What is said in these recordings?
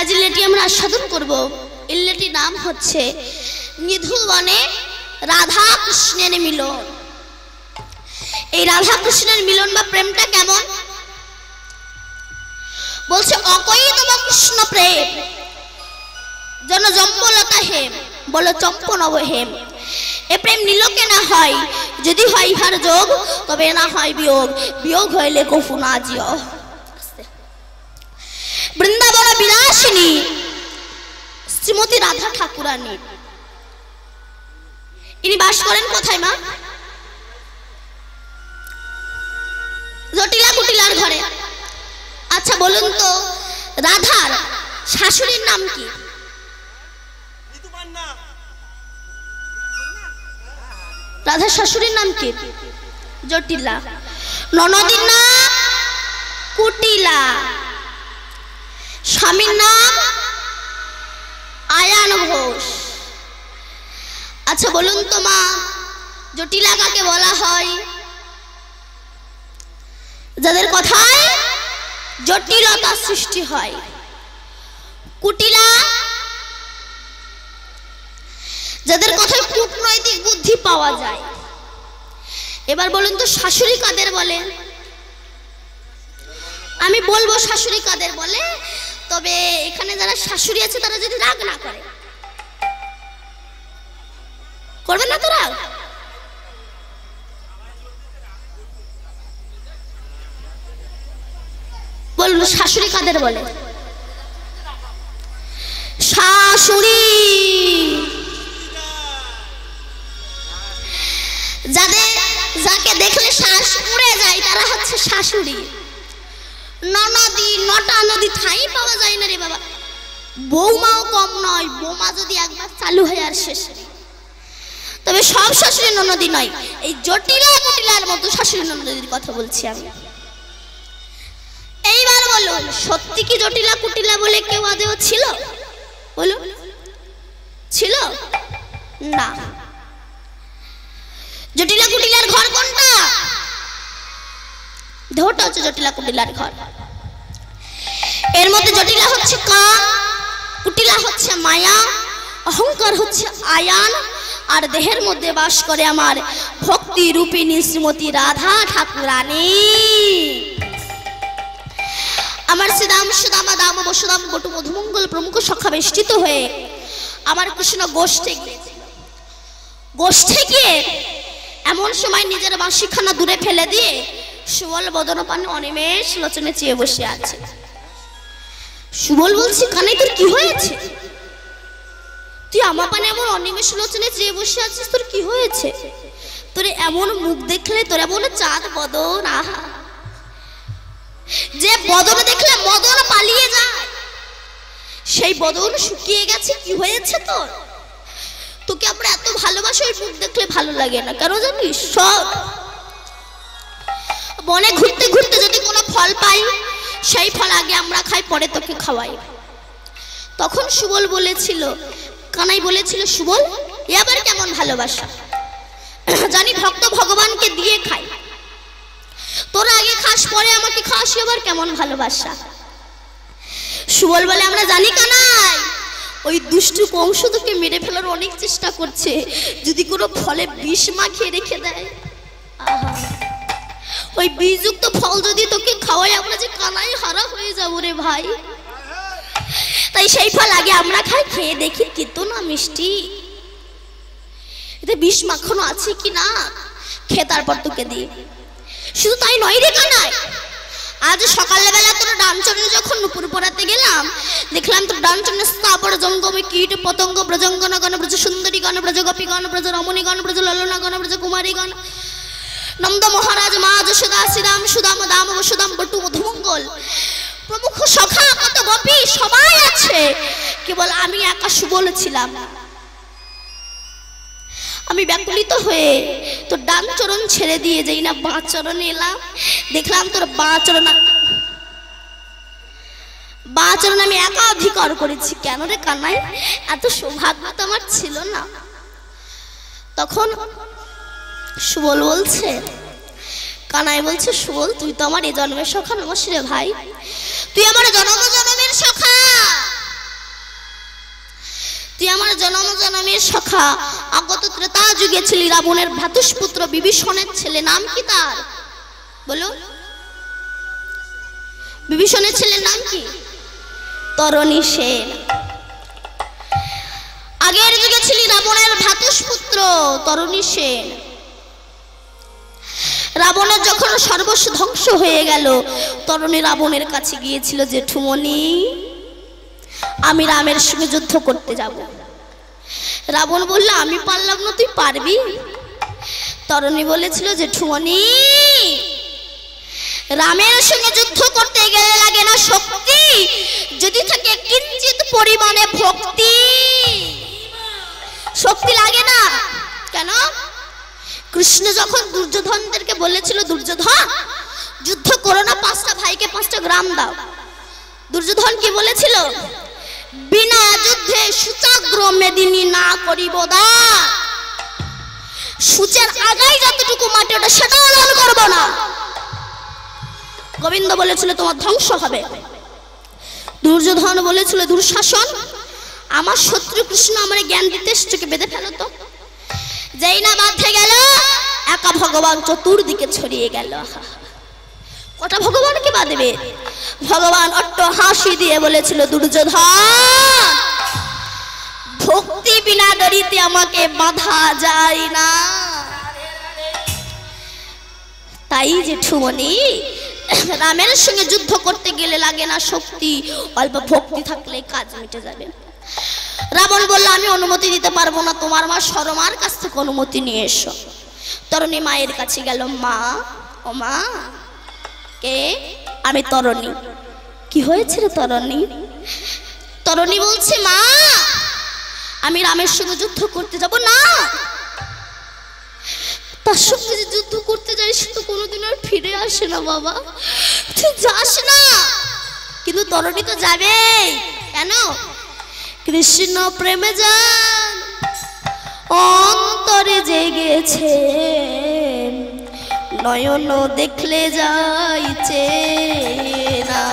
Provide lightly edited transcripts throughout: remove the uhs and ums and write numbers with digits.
আজ ইল্লাটি আমরা আস্বাদন করব। ইল্লাটির নাম হচ্ছে নিধু বনে রাধা কৃষ্ণের মিলন। এই রাধা কৃষ্ণের মিলন বা প্রেমটা কেমন বলছে, অকৈতব কৃষ্ণ প্রেম জন জম্বলতা হেম বলো চম্প নব হেম। এ প্রেম নীলকে না হয়, যদি হয় ইহার যোগ তবে না হয় বিয়োগ, বিয়োগ হইলে কফু না জিও। বৃন্দাবন বিলাসিনী শ্রীমতী রাধা ঠাকুরানী, ইনি বাস করেন কোথায় মা? জটিলা কুটিলার ঘরে। আচ্ছা বলুন তো, রাধার শাশুড়ির নাম কি? রাধার শাশুড়ির নাম কি? জটিলা। ননদীর নাম কুটিলা, স্বামীর নাম আয়ান ঘোষ। আচ্ছা বলুন তো মা, জটিলা কাকে বলা হয়? যাদের কথায় জটিলতা সৃষ্টি হয়। কুটিলা যাদের কথায় কূটনৈতিক বুদ্ধি পাওয়া যায়। এবার বলুন তো শাশুড়ি কাদের বলে? আমি বলবো শাশুড়ি কাদের বলে, তবে এখানে যারা শাশুড়ি আছে তারা যদি রাগ না করে। করবে না তো রাগ? বলুন শাশুড়ি কাদের বলে? শাশুড়ি যাকে দেখলে শ্বাস উড়ে যায় তারা হচ্ছে শাশুড়ি। ননদি নটা নদী ঠাই পাওয়া যায় না রে বাবা। বৌমাও কম নয়, বৌমা যদি একবার চালু হয় আর শেষ। তবে সব শাশুড়ি ননদি নয়, এই জটিলা কুটিলার মতো শাশুড়ি ননদির কথা বলছি আমি। এইবার বলুন, সত্যি কি জটিলা কুটিলা বলে কেউ আদেও ছিল? বলুন, ছিল না। জটিলা কুটিলার ঘর কোনটা? দেহটা হচ্ছে জটিলা কুটিলার ঘর। এর মধ্যে জটিলা হচ্ছে কাম, কুটিলা হচ্ছে মায়া, অহংকার হচ্ছে আয়ান, আর দেহের মধ্যে বাস করে আমার ভক্তি রূপিণী শ্রীমতী রাধা ঠাকুরানী। আমার শ্রীদাম সুদামা দাম বসুদাম বটু মধুমঙ্গল প্রমুখ সখা বেষ্টিত হয়ে আমার কৃষ্ণ গোষ্ঠে গিয়ে এমন সময় নিজের বাঁশিখানা দূরে ফেলে দিয়ে সুবল বদন পানে অনিমেষ লোচনে চেয়ে বসে আছে। সুবল বলছি, কানাই তোর কি হয়েছে? তুই আমার পানে এমন অনিমেষ লোচনে চেয়ে বসে আছিস, তোর কি হয়েছে? তোর এমন মুখ দেখলে, তোর এমন চাঁদ বদন, আহা, যে বদন দেখলে মদন পালিয়ে যায়, সেই বদন শুকিয়ে গেছে। কি হয়েছে তোর? তোকে আমরা এত ভালোবাসি, ওই মুখ দেখলে ভালো লাগে না কেন জানিস? সব বনে ঘুরতে ঘুরতে যদি কোনো ফল পাই, সেই ফল আগে আমরা খাই, পরে তোকে খাওয়াই। তখন সুবল বলেছিল, কানাই বলেছিল, সুবল এ আবার কেমন ভালোবাসা? জানি ভক্ত ভগবানকে দিয়ে খাই, তোরা আগে খাস পরে আমাকে খাস, এবার কেমন ভালোবাসা? সুবল বলে, আমরা জানি কানাই, ওই দুষ্টু কংস তোকে মেরে ফেলার অনেক চেষ্টা করছে, যদি কোনো ফলে বিষ মাখিয়ে রেখে দেয়, ওই বিষযুক্ত ফল যদি তোকে খাওয়াই, আমরা যে কানাই হারা হয়ে যাবো রে ভাই। তাই সেই ফল আগে আমরা খাই, খেয়ে দেখি তেতো না মিষ্টি, এতে বিষ মাখানো আছে কি না, খেয়ে তারপর তোকে দিই। শুধু তাই নয় রে কানাই, আজ সকালবেলা তোর ডানচরণে যখন নুপুর পড়াতে গেলাম, দেখলাম তোর ডানচরণে স্থাপর জঙ্গমে কীট পতঙ্গ ব্রজঙ্গন গণ ব্রজ সুন্দরী গণ ব্রজ গোপী গণ ব্রজ রমণী গণ ব্রজ ললনা গণ ব্রজ কুমারী গণ, নন্দ মহারাজ মা যশোদা শ্রীরাম সুদাম দাম বসুদাম বটু মধুমঙ্গল প্রমুখ সখা কত গোপী সবাই আছে, কেবল আমি একা সুবল ছিলাম। আমি ব্যাকুলিত হয়ে তোর ডান চরণ ছেড়ে দিয়ে যাই না বাঁ চরণে এলাম, দেখলাম তোর বাঁ চরণ আমি একা অধিকার করেছি। কেন রে কানাই, এত সৌভাগ্য তো আমার ছিল না। তখন সুবল বলছে, কানাই বলছে, সুবল তুই তো আমার এই জন্মের সখা নমস রে ভাই, তুই আমার জনমের সখা। নামের সখা আগত ত্রেতা যুগে ছিল রাবণের ভ্রাতুষ্পুত্র বিভীষণের ছেলে, নাম কি তার বলো? বিভীষণের ছেলের নাম কি? তরণী সেন। আগের যুগে ছিল রাবণের ভ্রাতুষ্পুত্র তরণী সেন। রাবণের যখন সর্বস্ব ধ্বংস হয়ে গেল, তরণী রাবণের কাছে গিয়েছিল, জেঠুমনি আমি রামের সঙ্গে যুদ্ধ করতে যাব। রাবণ বলল আমি পারলাম না, তুই পারবি? তরণী বলেছিল, জেঠুমনি রামের সঙ্গে যুদ্ধ করতে গেলে লাগে না শক্তি, যদি থাকে কিঞ্চিত পরিমাণে ভক্তি। শক্তি লাগে না কেন? কৃষ্ণ যখন দুর্যোধনদেরকে বলেছিল, দুর্যোধন যুদ্ধ করো না, 5টা ভাইকে 5টা গ্রাম দাও, দুর্যোধন কি বলেছিল? বিনা যুদ্ধে সূচাগ্র মেদিনী না করিব দান। সূচের আগায় যতটুকু মাটি ওটা সেটাও দান করব না। গোবিন্দ বলেছিল তোমার ধ্বংস হবে। দুর্যোধন বলেছিল, দুঃশাসন আমার শত্রু কৃষ্ণ আমার জ্ঞান দিতে এসেছে, বেঁধে ফেলো তো। যেই না বাঁধে গেল, একা ভগবান চতুর্দিকে ছড়িয়ে গেল। কটা ভগবানকে বাঁধবে? ভগবান অট্ট হাসি দিয়ে বলেছিল, দুর্যোধন ভক্তি বিনা দড়িতে আমাকে বাঁধা যায় না। তাই জেঠুমনি রামের সঙ্গে যুদ্ধ করতে গেলে লাগে না শক্তি, অল্প ভক্তি থাকলে কাজ মিটে যাবে। রাবণ বলল আমি অনুমতি দিতে পারবো না, তোমার মা সরমার কাছ থেকে অনুমতি নিয়ে এসো। তরণী মায়ের কাছে গেল, মা ও মা। কে? আমি তরণী। কি হয়েছে রে তরণী? তরণী বলছে, মা আমি রামের সঙ্গে যুদ্ধ করতে যাব না। তার সঙ্গে যে যুদ্ধ করতে যাই সে তো কোনোদিন আর ফিরে আসে না। বাবা তুই যাস না। কিন্তু তরণী তো যাবে। কেন? কৃষ্ণ প্রেমে যান অন্তরে জেগেছে, নয়ন দেখলে যাইছে না।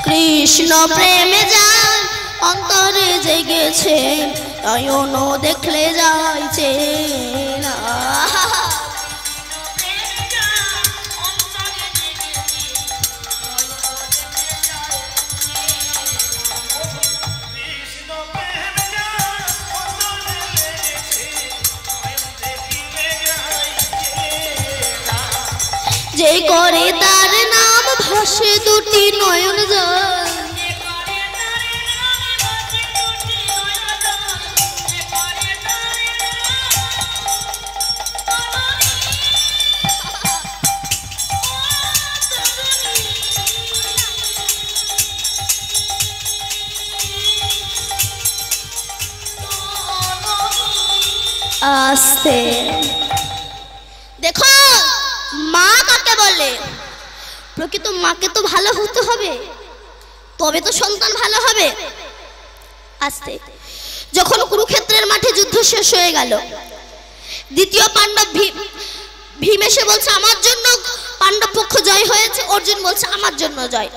কৃষ্ণ প্রেমে যান অন্তরে জেগেছে, নয়ন দেখলে যাইছে না। যে করে তার নাম ভাসে দুটি নয়ন জল, আস্তে দেখো মা কাকে বলে? প্রকৃত মাকে তো ভালো হতে হবে, তবে তো সন্তান ভালো হবে। আস্তে যখন কুরুক্ষেত্রের মাঠে যুদ্ধ শেষ হয়ে গেল, দ্বিতীয় পাণ্ডব ভীম এসে বলছে আমার জন্য পাণ্ডব পক্ষ জয় হয়েছে, অর্জুন বলছে আমার জন্য জয়।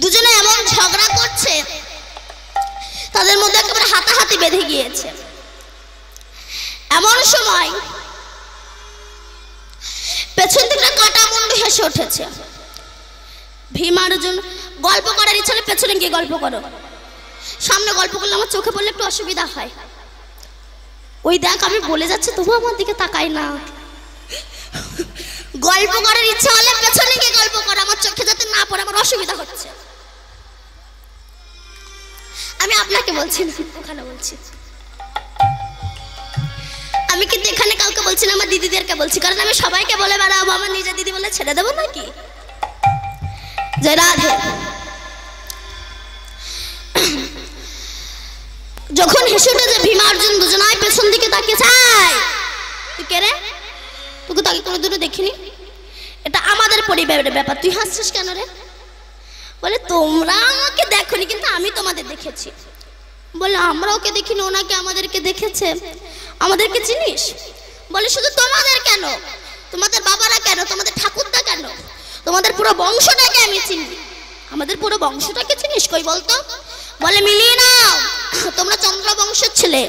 দুজনে এমন ঝগড়া করছে, তাদের মধ্যে একেবারে হাতাহাতি বেঁধে গিয়েছে। এমন সময় পেছন থেকে কাটা মুন্ডু হেসে উঠেছে। ভীম অর্জুন গল্প করার ইচ্ছা হলে পেছনে গিয়ে গল্প করো, সামনে গল্প করলে আমার চোখে পড়লে একটু অসুবিধা হয়। ওই দেখ আমি বলে যাচ্ছি তবু আমার দিকে তাকাই না। গল্প করার ইচ্ছা হলে পেছনে গিয়ে গল্প করো, আমার চোখে যাতে না পড়ে, আমার অসুবিধা হচ্ছে। আমি আপনাকে বলছি না, ওখানে বলছি। আমি কিন্তু এখানে কাউকে বলছি না, আমার দিদিদেরকে বলছি, কারণ আমি সবাইকে বলে বেড়াবো, আমার নিজের দিদি বলে ছেড়ে দেবো নাকি? জয় রাধে। যখন হেসে উঠেছে ভীম অর্জুন দুজনাই পেছন দিকে তাকিয়ে চায়, কে রে? তোকে তো আগে কোনোদিনও দেখিনি। এটা আমাদের পরিবারের ব্যাপার, তুই হাসছিস কেন রে? বলে তোমরা আমাকে দেখোনি কিন্তু আমি তোমাদের দেখেছি। বলে আমরা ওকে দেখিনি, ওনাকে আমাদেরকে দেখেছে। আমাদেরকে চিনিস? বলে শুধু তোমাদের কেন, তোমাদের বাবারা কেন, তোমাদের ঠাকুরদা কেন, তোমাদের পুরো বংশটাকে আমি চিনি। আমাদের পুরো বংশটাকে চিনিস? কই বলতো। বলে মিলিয়ে নাও, তোমরা চন্দ্র বংশের ছেলে।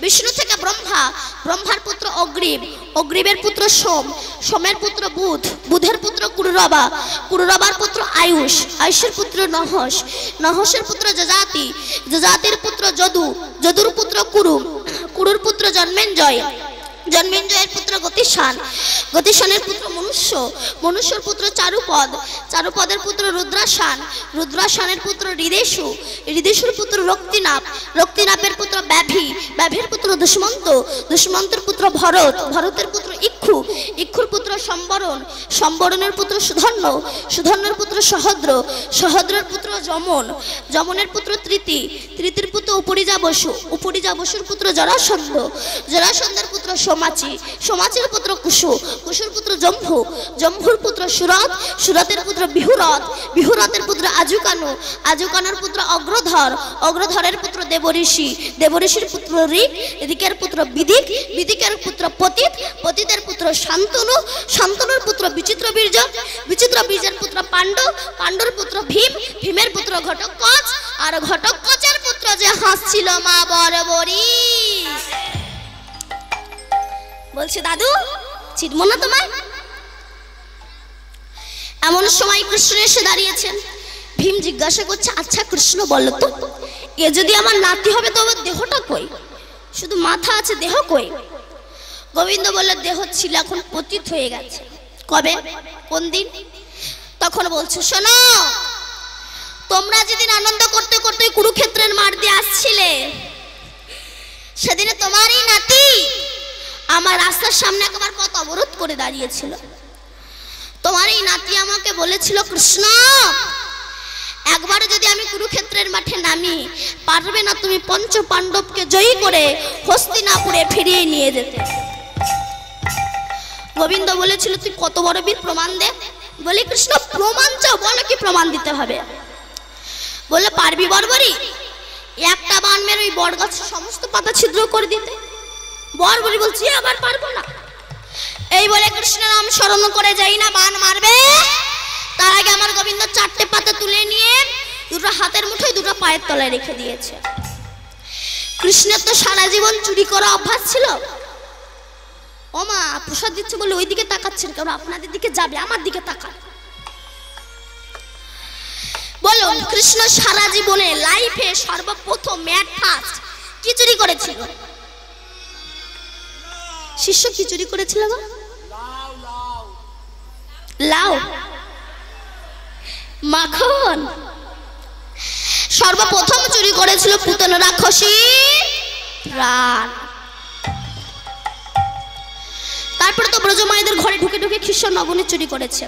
বিষ্ণু থেকে ব্রহ্মা, ব্রহ্মার পুত্র অগ্রিব, অগ্রিবের পুত্র সোম, সোমের পুত্র বুধ, বুধের পুত্র কুরুরবা, কুরুরবার পুত্র আয়ুষ, আয়ুষের পুত্র নহস, নহসের পুত্র যজাতি, যজাতির পুত্র যদু, যদুর পুত্র কুরু, কুরুর পুত্র জন্মেঞ্জয়, জন্মেঞ্জয়ের পুত্র গতিশান, গতিশানের পুত্র মনুষ্য, মনুষ্যর পুত্র চারুপদ, চারুপদের পুত্র রুদ্রাসান, রুদ্রাসানের পুত্র হৃদেশু, হৃদেশুর পুত্র রক্তিনাপ, রক্তিনাপের পুত্র ব্যাভি, ব্যাভির পুত্র দুষ্মন্ত, দুষ্মন্তের পুত্র ভরত, ভরতের পুত্র ইক্ষু, ইক্ষুর পুত্র সম্বরণ, সম্বরণের পুত্র সুধন্য, সুধন্যের পুত্র সহদ্র, সহদ্রের পুত্র যমন, যমনের পুত্র তৃতি, তৃতীর পুত্র উপরিজা বসু, উপরিজা বসুর পুত্র জরাসন্ধ, জরাসন্ধের পুত্র সোমাচি, সোমাচির পুত্র কুশু, কুশুর পুত্র জম্ভু, জম্ভুর পুত্র সুরত, সুরতের পুত্র বিহুরত, বিহুরতের পুত্র আজুকানু, আজুকানুর পুত্র অগ্রধর, অগ্রধরের পুত্র দেবঋষি, দেবঋষির পুত্র ঋক, ঋকের পুত্র বিদিক, বিদিকের পুত্র পতিত, পতিতের পুত্র শান্তনু, শান্তনুর পুত্র বিচিত্র বীর্য, বিচিত্র বীর্যের পুত্র পাণ্ডু, পাণ্ডুর পুত্র ভীম, ভীমের পুত্র ঘটকচ, আর ঘটকচের পুত্র যে হাসছিল মা বরাবরই। বলছে দাদু চিনবো না তোমায়? এমন সময় কৃষ্ণ এসে দাঁড়িয়েছেন। ভীম জিজ্ঞাসা করছে আচ্ছা কৃষ্ণ বলো তো, এ যদি আমার নাতি হবে তো ওর দেহটা কই? শুধু মাথা আছে, দেহ কই? গোবিন্দ বলল দেহ ছিল, এখন পতিত হয়ে গেছে। কবে, কোন দিন? তখন বলছে শোনো, তোমরা যেদিন আনন্দ করতে করতে কুরুক্ষেত্রের মাঠ দিয়ে আসছিলে, সেদিনে তোমারই নাতি আমার রাস্তার সামনে একবার পথ অবরোধ করে দাঁড়িয়েছিল। তোমার এই নাতি আমাকে বলেছিল কৃষ্ণ একবারে যদি আমি কুরুক্ষেত্রের মাঠে নামি, পারবে না তুমি পঞ্চ পাণ্ডবকে জয়ী করে হস্তিনাপুরে ফিরিয়ে নিয়ে যেতে। গোবিন্দ বলেছিল তুই কত বড় বীর, প্রমাণ দে। বলে কৃষ্ণ প্রমাণ চাও, বলো কি প্রমাণ দিতে হবে? বলে পারবি বর্বরী একটা বান মেরে ওই বট গাছের সমস্ত পাতা ছিদ্র করে দিতে? বর্বরী বলছি আবার পারবো না। এই বলে কৃষ্ণ নাম স্মরণ করে যাই না বান মারবে, তার আগে আমার গোবিন্দ চারটে পাতা তুলে নিয়ে দুটো হাতের মুঠোয় দুটো পায়ের তলায় রেখে দিয়েছে। কৃষ্ণের তো সারা জীবন চুরি করা অভ্যাস ছিল। ও মা প্রসাদ দিচ্ছে বলে ওই দিকে তাকাচ্ছেন কেন? আপনাদের দিকে যাবে, আমার দিকে তাকান। বলো কৃষ্ণ সারা জীবনে লাইফে সর্বপ্রথম ম্যাট ফার্স্ট কি চুরি করেছিল? শিষ্য কি চুরি করেছিল গো? লাউ, মাখন। সর্বপ্রথম চুরি করেছিল পুতনা রাক্ষসী প্রাণ। তারপরে তো ব্রজমায়েদের ঘরে ঢুকে ঢুকে খ্রিস্ট নবনী চুরি করেছে।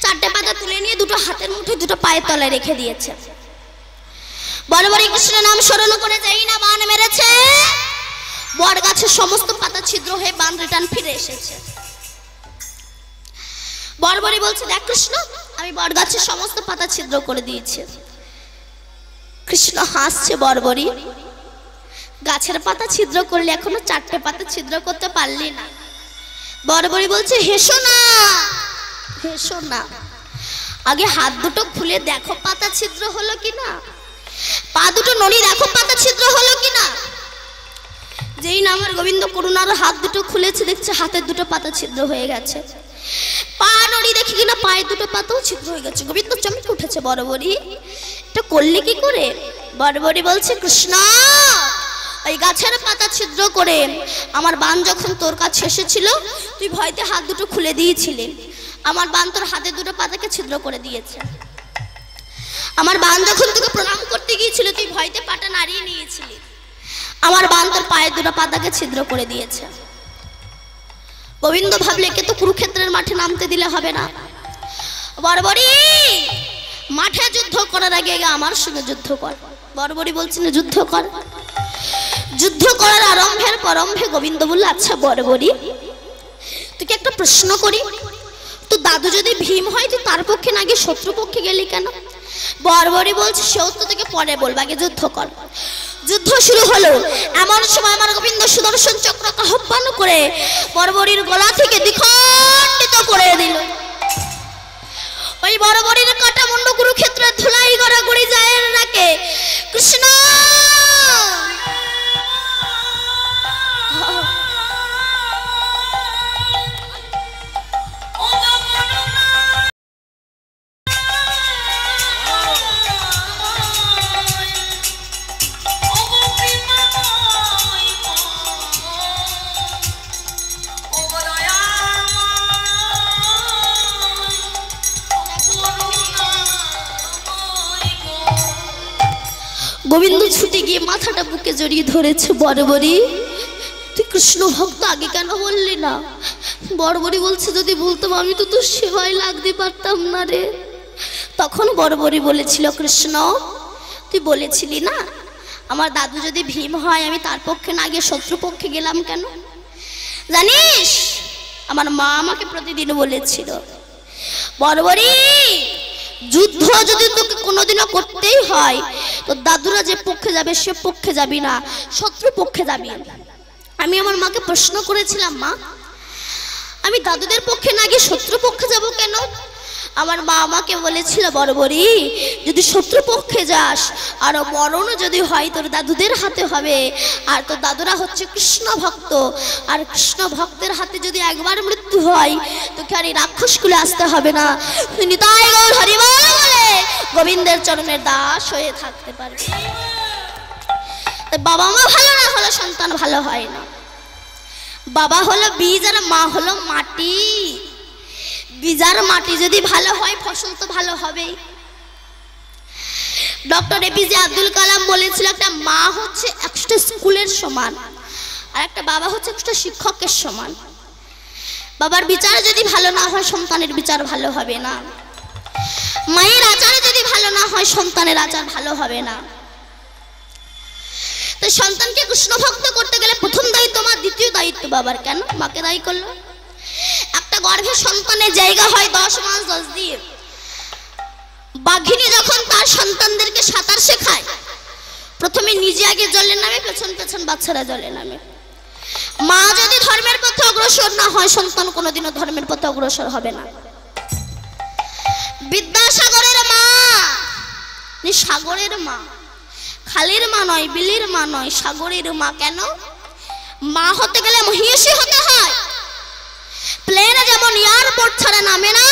চারটে পাতা তুলে নিয়ে দুটো হাতের মুঠোয় দুটো পায়ের তলায় রেখে দিয়েছে। বরাবরই কৃষ্ণের নাম স্মরণ করে যাই না বান মেরেছে, বট গাছের সমস্ত পাতা ছিদ্র হয়ে বান রিটার্ন ফিরে এসেছে। বরাবরই বলছে দেখ কৃষ্ণ আমি বট গাছের সমস্ত পাতা ছিদ্র করে দিয়েছি। কৃষ্ণ হাসছে, বরাবরই গাছের পাতা ছিদ্র করলে এখনো চারটে পাতা ছিদ্র করতে পারলি না। বরাবরই বলছে হেসো না, হেসো না, আগে হাত দুটো খুলে দেখো পাতা ছিদ্র হলো কিনা, পা দুটো নড়ি দেখো পাতা ছিদ্র হলো কিনা। যেই না আমার গোবিন্দ করুণার হাত দুটো খুলেছে, দেখছে হাতের দুটো পাতা ছিদ্র হয়ে গেছে। পা নড়ি দেখি কিনা পায়ের দুটো পাতাও ছিদ্র হয়ে গেছে। গোবিন্দ চমকে উঠেছে, বরাবরই এটা করলে কি করে? বরাবরই বলছে কৃষ্ণ ওই গাছের পাতা ছিদ্র করে আমার বান যখন তোর কাছে এসেছিল তুই ভয়তে হাত দুটো খুলে দিয়েছিলি, আমার বান তোর হাতের দুটো পাতাকে ছিদ্র করে দিয়েছে। আমার বান যখন তোকে প্রণাম করতে গিয়েছিল তুই ভয়তে পাটা নাড়িয়ে নিয়েছিলি, আমার বান তোর পায়ের দুটো পাতাকে ছিদ্র করে দিয়েছে। গোবিন্দ ভাবলে কে তো কুরুক্ষেত্রের মাঠে নামতে দিলে হবে না। বরাবরই মাঠে যুদ্ধ করার আগে আমার সঙ্গে যুদ্ধ কর। বরাবরই বলছেন যুদ্ধ কর। যুদ্ধ করার আরম্ভের আরম্ভে গোবিন্দ বলল, আচ্ছা বর্বরী, তোকে একটা প্রশ্ন করি, তো দাদু যদি ভীম হয় তুই তার পক্ষে না গিয়ে শত্রুপক্ষে গেলি কেন? বর্বরী বলছে, সেও তো তোকে পরে বলবো, আগে যুদ্ধ কর। যুদ্ধ শুরু হলো। এমন সময় আমার গোবিন্দ সুদর্শন চক্রকে আহ্বান করে বর্বরীর গলা থেকে দ্বিখণ্ডিত করে দিল। ওই বর্বরীর কাটা মুন্ড কুরুক্ষেত্রে ধুলাই গড়াগড়ি যায় রাখে। কৃষ্ণ গোবিন্দ ছুটে গিয়ে মাথাটা বুকে জড়িয়ে ধরেছে। বর্বরী, তুই কৃষ্ণ ভক্ত, আগে কেন বললি না? বর্বরী বলছে, যদি বলতাম আমি তো তোর সেবায় লাগতে পারতাম না রে। তখন বর্বরী বলেছিল, কৃষ্ণ তুই বলেছিলি না আমার দাদু যদি ভীম হয় আমি তার পক্ষে না গিয়ে শত্রুপক্ষে গেলাম কেন? জানিস আমার মা আমাকে প্রতিদিন বলেছিল, বর্বরী যুদ্ধ যদি তোকে কোনোদিনও করতেই হয় তো দাদুরা যে পক্ষে যাবে সে পক্ষে যাবি না, শত্রু পক্ষে যাবি। আমি আমার মাকে প্রশ্ন করেছিলাম, মা আমি দাদুদের পক্ষে না গিয়ে শত্রু পক্ষে যাব কেন? আমার মা আমাকে বলেছিল, বর্বরী যদি শত্রু পক্ষে যাস আর মরণ যদি হয় তোর দাদুদের হাতে হবে, আর তোর দাদুরা হচ্ছে কৃষ্ণ ভক্ত, আর কৃষ্ণ ভক্তের হাতে যদি একবার মৃত্যু হয় তোকে আর এই রাক্ষসকুলে আসতে হবে না, তুই নিতাই গৌর হরি বল বলে গোবিন্দের চরণের দাস হয়ে থাকতে পারবি। বাবা মা ভালো না হলে সন্তান ভালো হয় না। বাবা হলো বীজ আর মা হলো মাটি। বীজার মাটি যদি ভালো হয় ফসল তো ভালো হবেই। ডক্টর এপিজে আব্দুল কালাম বলেছিল, একটা মা হচ্ছে 100টা স্কুলের সমান আর একটা বাবা হচ্ছে 100টা শিক্ষকের সমান। বাবার বিচার যদি ভালো না হয় সন্তানের বিচার ভালো হবে না, মায়ের আচার যদি ভালো না হয় সন্তানের আচার ভালো হবে না। তো সন্তানকে কৃষ্ণ ভক্ত করতে গেলে প্রথম দায়িত্ব মা, দ্বিতীয় দায়িত্ব বাবার। কেন মাকে দায়ী করলো? একটা গর্ভে সন্তানের জায়গা হয় 10 মাস 10 দিন। বাঘিনী যখন তার সন্তানদেরকে সাঁতার শেখায় প্রথমে নিজে আগে জলে নামে, পেছন পেছন বাচ্চারা জলে নামে। মা যদি ধর্মের পথে অগ্রসর না হয় সন্তান কোনোদিনও ধর্মের পথে অগ্রসর হবে না। বিদ্যাসাগরের মা, সাগরের মা, খালের মা নয়, বিলের মা নয়, সাগরের মা। কেন? মা হতে গেলে মহিষী হতে হয়। প্লেনে যেমন এয়ারপোর্ট ছাড়া নামে না,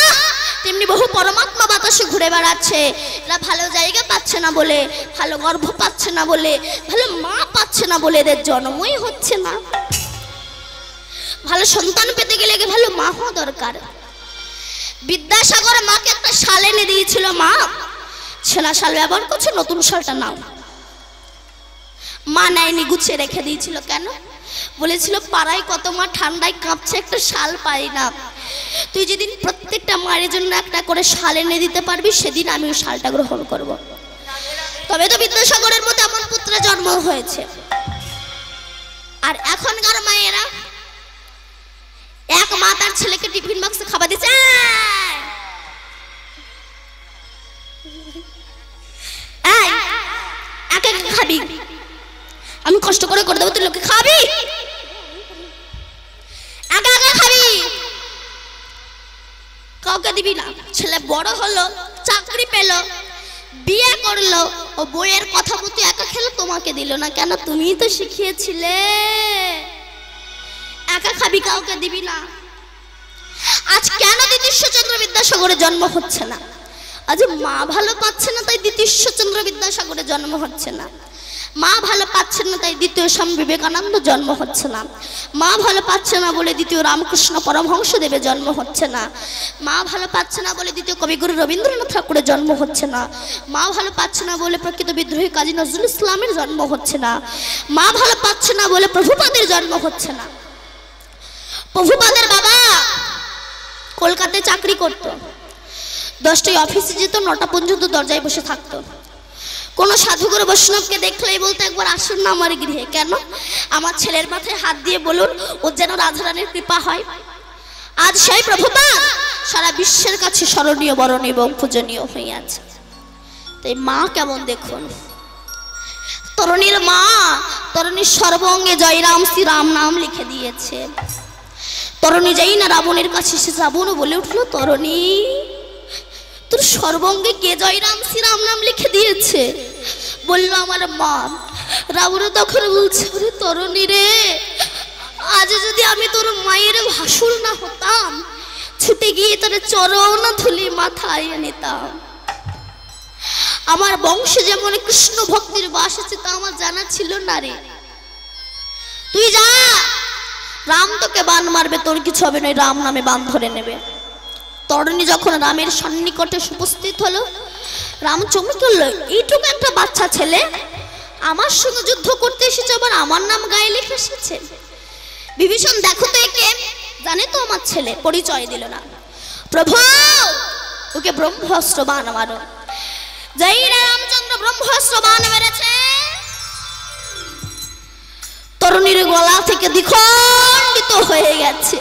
তেমনি বহু পরমাত্মা বাতাসে ঘুরে বেড়াচ্ছে। এরা ভালো জায়গা পাচ্ছে না বলে, ভালো গর্ভ পাচ্ছে না বলে, ভালো মা পাচ্ছে না বলে এদের জন্মই হচ্ছে না। ভালো সন্তান পেতে গেলে ভালো মা হওয়া দরকার। বিদ্যাসাগর মাকে একটা শাল এনে দিয়েছিল, মা ছেঁড়া শাল ব্যবহার করছে, নতুন শালটা নাও। মা নেয়নি, গুছিয়ে রেখে দিয়েছিল। কেন? বলেছিল পাড়ায় কত মা ঠান্ডায় কাঁপছে, একটা শাল পাই না। তুই যেদিন প্রত্যেকটা মায়ের জন্য একটা করে শাল এনে দিতে পারবি সেদিন আমি ওই শালটা গ্রহণ করব। তবে তো বিদ্যাসাগরের মতো এমন পুত্রের জন্ম হয়েছে। আর এখনকার মায়েরা, এক মা তার ছেলেকে টিফিন বক্সে খাবার দিচ্ছে, একা একা খাবি, আমি কষ্ট করে করে দেবো, তুই লোকে খাবি, একা একা খাবি, কাউকে দিবি না। ছেলে বড় হলো, চাকরি পেল, বিয়ে করলো, ও বইয়ের কথা মতো একা খেলো, তোমাকে দিল না। কেন? তুমিই তো শিখিয়েছিলে একা খাবি, কাউকে দিবি না। আজ কেন দ্বিতীয়চন্দ্র বিদ্যাসাগরের জন্ম হচ্ছে না? আজ মা ভালো পাচ্ছে না তাই দ্বিতীয়চন্দ্র বিদ্যাসাগরের জন্ম হচ্ছে না। মা ভালো পাচ্ছে না তাই দ্বিতীয় স্বামী বিবেকানন্দ জন্ম হচ্ছে না। মা ভালো পাচ্ছে না বলে দ্বিতীয় রামকৃষ্ণ পরমহংসদেবের জন্ম হচ্ছে না। মা ভালো পাচ্ছে না বলে দ্বিতীয় কবিগুরু রবীন্দ্রনাথ ঠাকুরের জন্ম হচ্ছে না। মা ভালো পাচ্ছে না বলে প্রকৃত বিদ্রোহী কাজী নজরুল ইসলামের জন্ম হচ্ছে না। মা ভালো পাচ্ছে না বলে প্রভুপাদের জন্ম হচ্ছে না। প্রভুপাদের বাবা কলকাতায় চাকরি করত, 10টায় অফিসে যেত, 9টা পর্যন্ত দরজায় বসে থাকতো। কোন সাধুগুরু বৈষ্ণবকে দেখলেই বলতে একবার আসুন না আমার গৃহে। কেন? আমার ছেলের মাথায় হাত দিয়ে বলুন ওর যেন রাধারানীর কৃপা হয়। আজ সেই প্রভুপাদ সারা বিশ্বের কাছে স্মরণীয়, বরণীয় এবং পূজনীয় হয়ে আছে। তাই মা কেমন দেখুন, তরুণীর মা তরুণীর সর্বঙ্গে জয়রাম শ্রীরাম নাম লিখে দিয়েছে। তরুণী যাই না রাবণের কাছে, সে রাবণ বলে উঠলো, তরুণী তোর সর্বঙ্গে কে জয়রাম শ্রীরাম নাম লিখে দিয়েছে? বললো আমার মা। রাবণ তখন বলছে, ওরে তরুণী রে, আজ যদি আমি তোর মায়ের ভাসুর না হতাম, ছুটে গিয়ে তোর চরণ ধুলি মাথায় নিতাম। আমার বংশে যেমন কৃষ্ণ ভক্তির বাস আছে তা আমার জানা ছিল না রে। তুই যা, রাম তোকে বান মারবে, তোর কিছু হবে না, রাম নামে বান ধরে নেবে। তরুণী যখন রামের সন্নিকটে উপস্থিত হলো, রাম চমকে গেল, এইটুকু একটা বাচ্চা ছেলে আমার সঙ্গে যুদ্ধ করতে এসেছে, আবার আমার নাম গায়ে লিখে এসেছে। বিভীষণ দেখো তো একে, জানে তো আমার ছেলে, পরিচয় দিল না। প্রভু ওকে ব্রহ্মাস্ত্র বান মারো। জয় রামচন্দ্র ব্রহ্মাস্ত্র বান মেরেছে, তরুণীর গলা থেকে দ্বিখণ্ডিত হয়ে গেছে।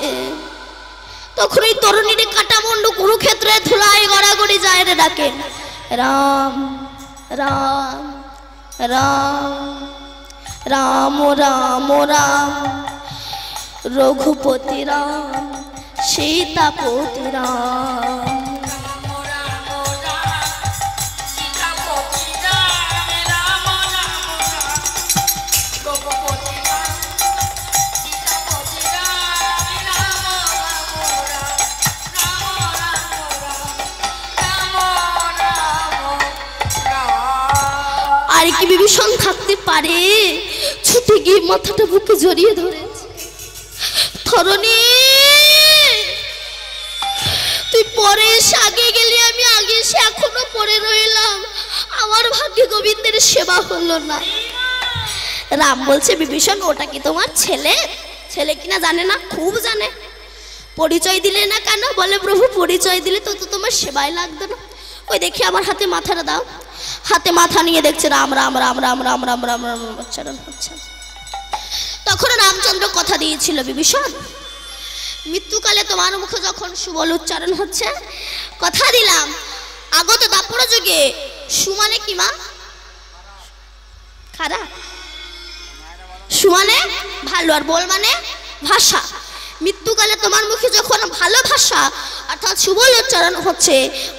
তখন এই তরুণীর কাটামুন্ডু কুরুক্ষেত্রে ধুলায় গড়াগড়ি যায় রে ডাকে, রাম রাম রাম রাম রাম রাম রঘুপতি রাম সীতাপতি রাম। আর কি বিভীষণ থাকতে পারে? ছুটে গিয়ে মাথাটা বুকে জড়িয়ে ধরেছে। তরুণী তুই পরে এসে আগে গেলি, আমি আগে এসে এখনো পরে রইলাম, আমার ভাগ্যে গোবিন্দের সেবা হলো না। রাম বলছে, বিভীষণ ওটা কি তোমার ছেলে? ছেলে কিনা জানে না? খুব জানে। পরিচয় দিলে না কেন? বলে প্রভু পরিচয় দিলে তো তোমার সেবাই লাগতো না। ওই দেখি আমার হাতে মাথাটা দাও। হাতে মাথা নিয়ে দেখছে রাম রাম রাম রাম রাম রাম রাম রাম উচ্চারণ হচ্ছে। তখন রামচন্দ্র কথা দিয়েছিল, বিভীষণ মৃত্যুকালে তোমার মুখে যখন সুবল উচ্চারণ হচ্ছে, কথা দিলাম আগত দাপর যুগে সুমানে কি মা? খারাপ। সুমানে ভালো, আর বল মানে ভাষা। মৃত্যুকালে তোমার মুখে যখন ভালো ভাষা অর্থাৎ সুবল উচ্চারণ হচ্ছে,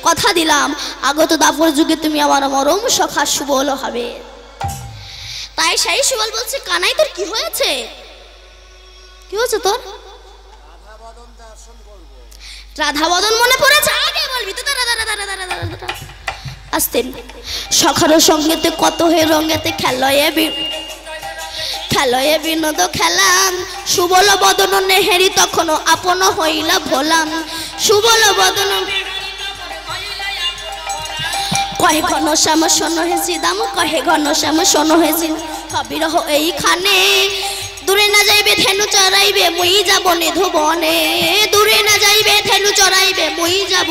কথা দিলাম আগত দাপর যুগে তুমি আমার মরম সখা সুবল হবে। তাই সেই সুবল বলছে, কানাই তোর কি হয়েছে? কি হয়েছে তোর? রাধা বদন মনে পড়েছে? আগে বলবি তো, আস্তে। সখার সঙ্গেতে কত হে রঙেতে খেলয়ে খেলয়ে বিনোদ খেলাম, সুবল বদন নেহেরি তখন আপন হইল ভোলাম। সুবল বদন কহে ঘন শ্যাম শোনো হেসি দাম, কহে ঘন শ্যাম শোনো হেসি বিরহ এইখানে। দূরে না যাইবে ধেনু চড়াইবে মুই যাব নিধুবনে, দূরে না যাইবে ধেনু চড়াইবে মুই যাব।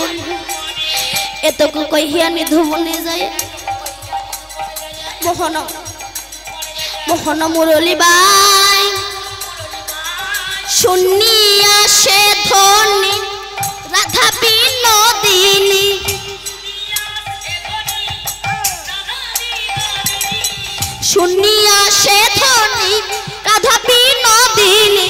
এতকু কহিয়া নিধুবনে যায় মোহন মোহন মুরলী বাই, শুনিয়া সে ধ্বনি রাধা বিনোদিনী। শুনিয়া সে ধ্বনি রাধা বিনোদিনী।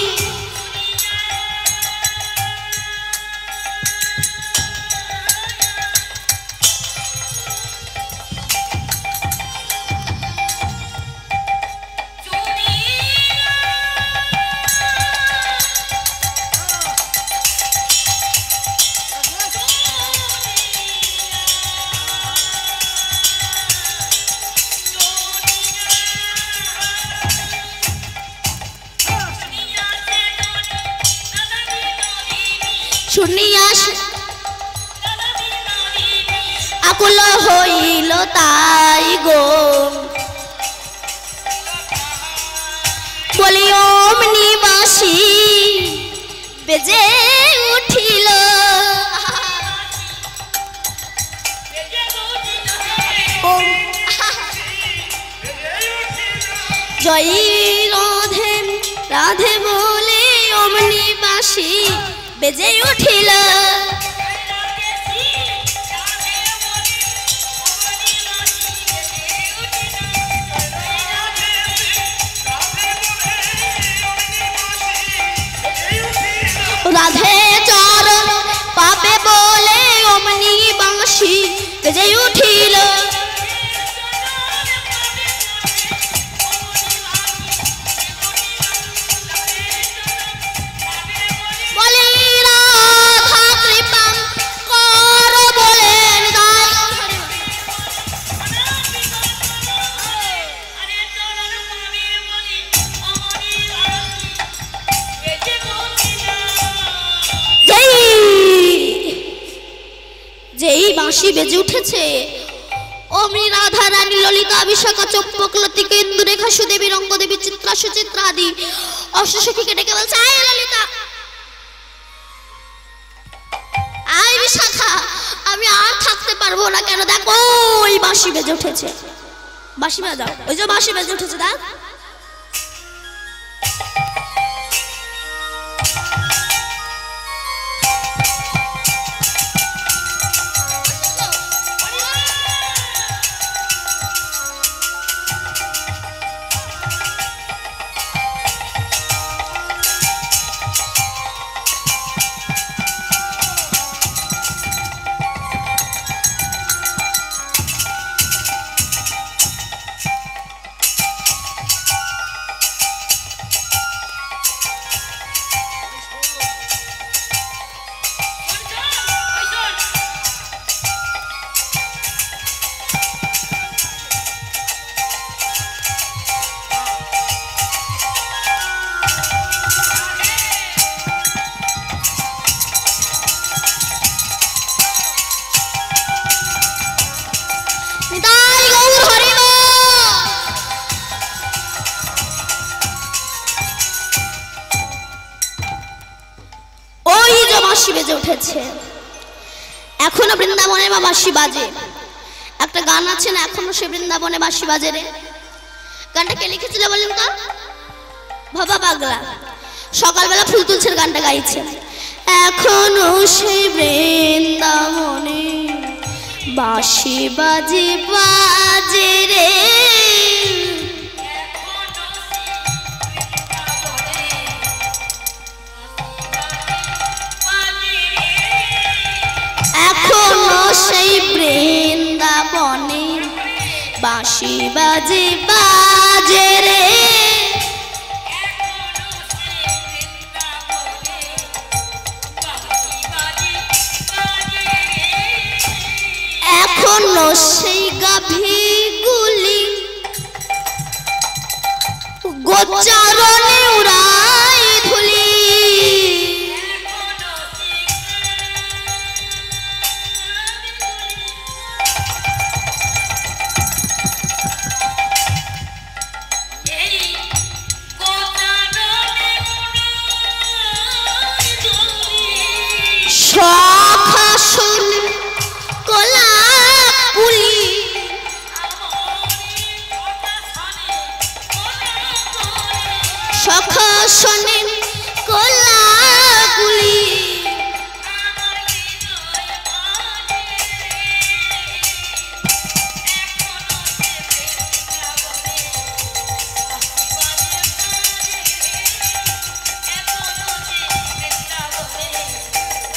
শুনিয়া আকুল হইল তাই গো, বলি ওম নিবাসী বেজে উঠিল। জয়ী রাধে রাধে বলে অমনি বাঁশি বেজে উঠিল। রাধে চরণ পাবে বলে অমনি বাঁশি বেজে উঠিল। বলে রাধা কৃপা কর বলেন যেই বাঁশি বেজে উঠেছে অমনি রাধা রানী ললিতা বিশাখা চম্পকলতি কেন্দুরেখা সুদেবী রঙ্গদেবী চিত্রা সুচিত্রা আদি অষ্টসখীকে ডেকে বলছে, আয় ললিতা, আয় বিশাখা, আমি আর থাকতে পারবো না। কেন? দেখো ওই বাঁশি বেজে উঠেছে। বাঁশি বাজাও, ওই যে বাঁশি বেজে উঠেছে দেখ। বেজে উঠেছে এখনো বৃন্দাবনে বা বাঁশি বাজে। একটা গান আছে না, এখনো সে বৃন্দাবনে বাঁশি বাজে রে। গানটা কে লিখেছিল বলেন তো? ভবা পাগলা। সকালবেলা ফুল তুলছের গানটা গাইছে। এখনো সে বৃন্দাবনে বাঁশি বাজে বাজে রে, এখনো সেই বৃন্দাবনে বাঁশি বাজে বাজে রে, এখনো সেই গাভীগুলি গোচারণে উড়ায় ধুলি, সখাসন কলা পুলি সখাসনে কলা পুলি,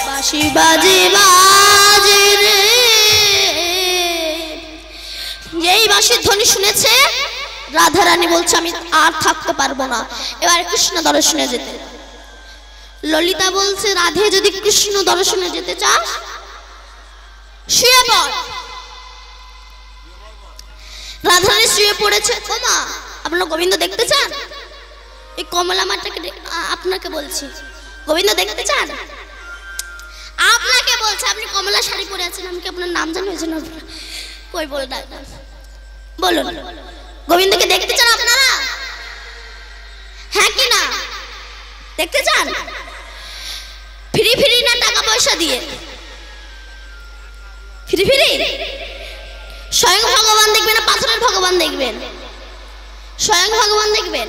বাঁশি বাজে বাজে রে। যেই বাঁশির ধ্বনি শুনেছে রাধা রানী বলছে আমি আর থাকতে পারবো না, এবার কৃষ্ণ দর্শনে যেতে। ললিতা বলছে রাধে যদি কৃষ্ণ দর্শনে যেতে চাস শুয়ে পড়। রাধা রানী শুয়ে পড়েছে। ওমা, আপনারা গোবিন্দ দেখতে চান? এই কমলা মাটাকে আপনাকে বলছি, গোবিন্দ দেখতে চান? আপনাকে বলছে, আপনি কমলা শাড়ি পরে আছেন, আমি কি আপনার নাম জানি? হয়েছে না কই বল বলুন, গোবিন্দকে দেখতে চান আপনারা? হ্যাঁ কি না? দেখতে চান? ফ্রি ফ্রি না টাকা পয়সা দিয়ে? Free free? স্বয়ং ভগবান দেখবেন না পাথরের ভগবান দেখবেন? স্বয়ং ভগবান দেখবেন।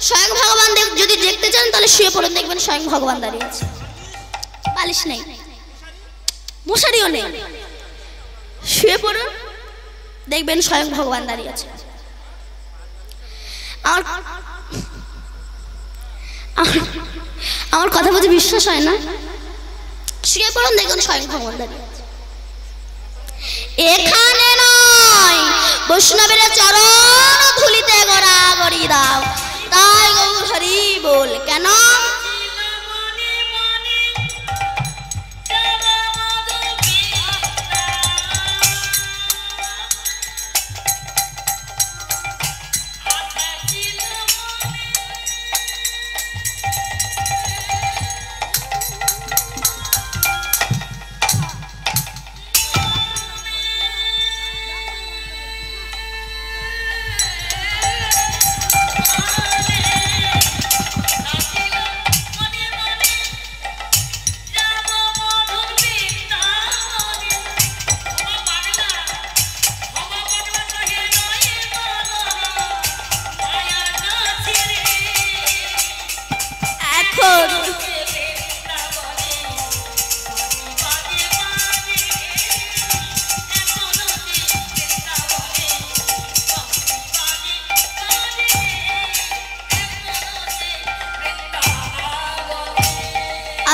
স্বয়ং ভগবান যদি দেখতে চান তাহলে শুয়ে পড়ুন, দেখবেন স্বয়ং ভগবান দাঁড়িয়ে আছে। বালিশ নেই, মশারিও নেই, শুয়ে পড়ুন, দেখবেন স্বয়ং ভগবান দাঁড়িয়ে আছে। আমার কথা বলতে বিশ্বাস হয় না? শুয়ে পড়ুন, দেখুন স্বয়ং ভগবান দাঁড়িয়ে আছে। এখানে নয়, বৈষ্ণবের চরণ ধুলিতে গড়াগড়ি দাও, তাই গৌর হরি বল। কেন?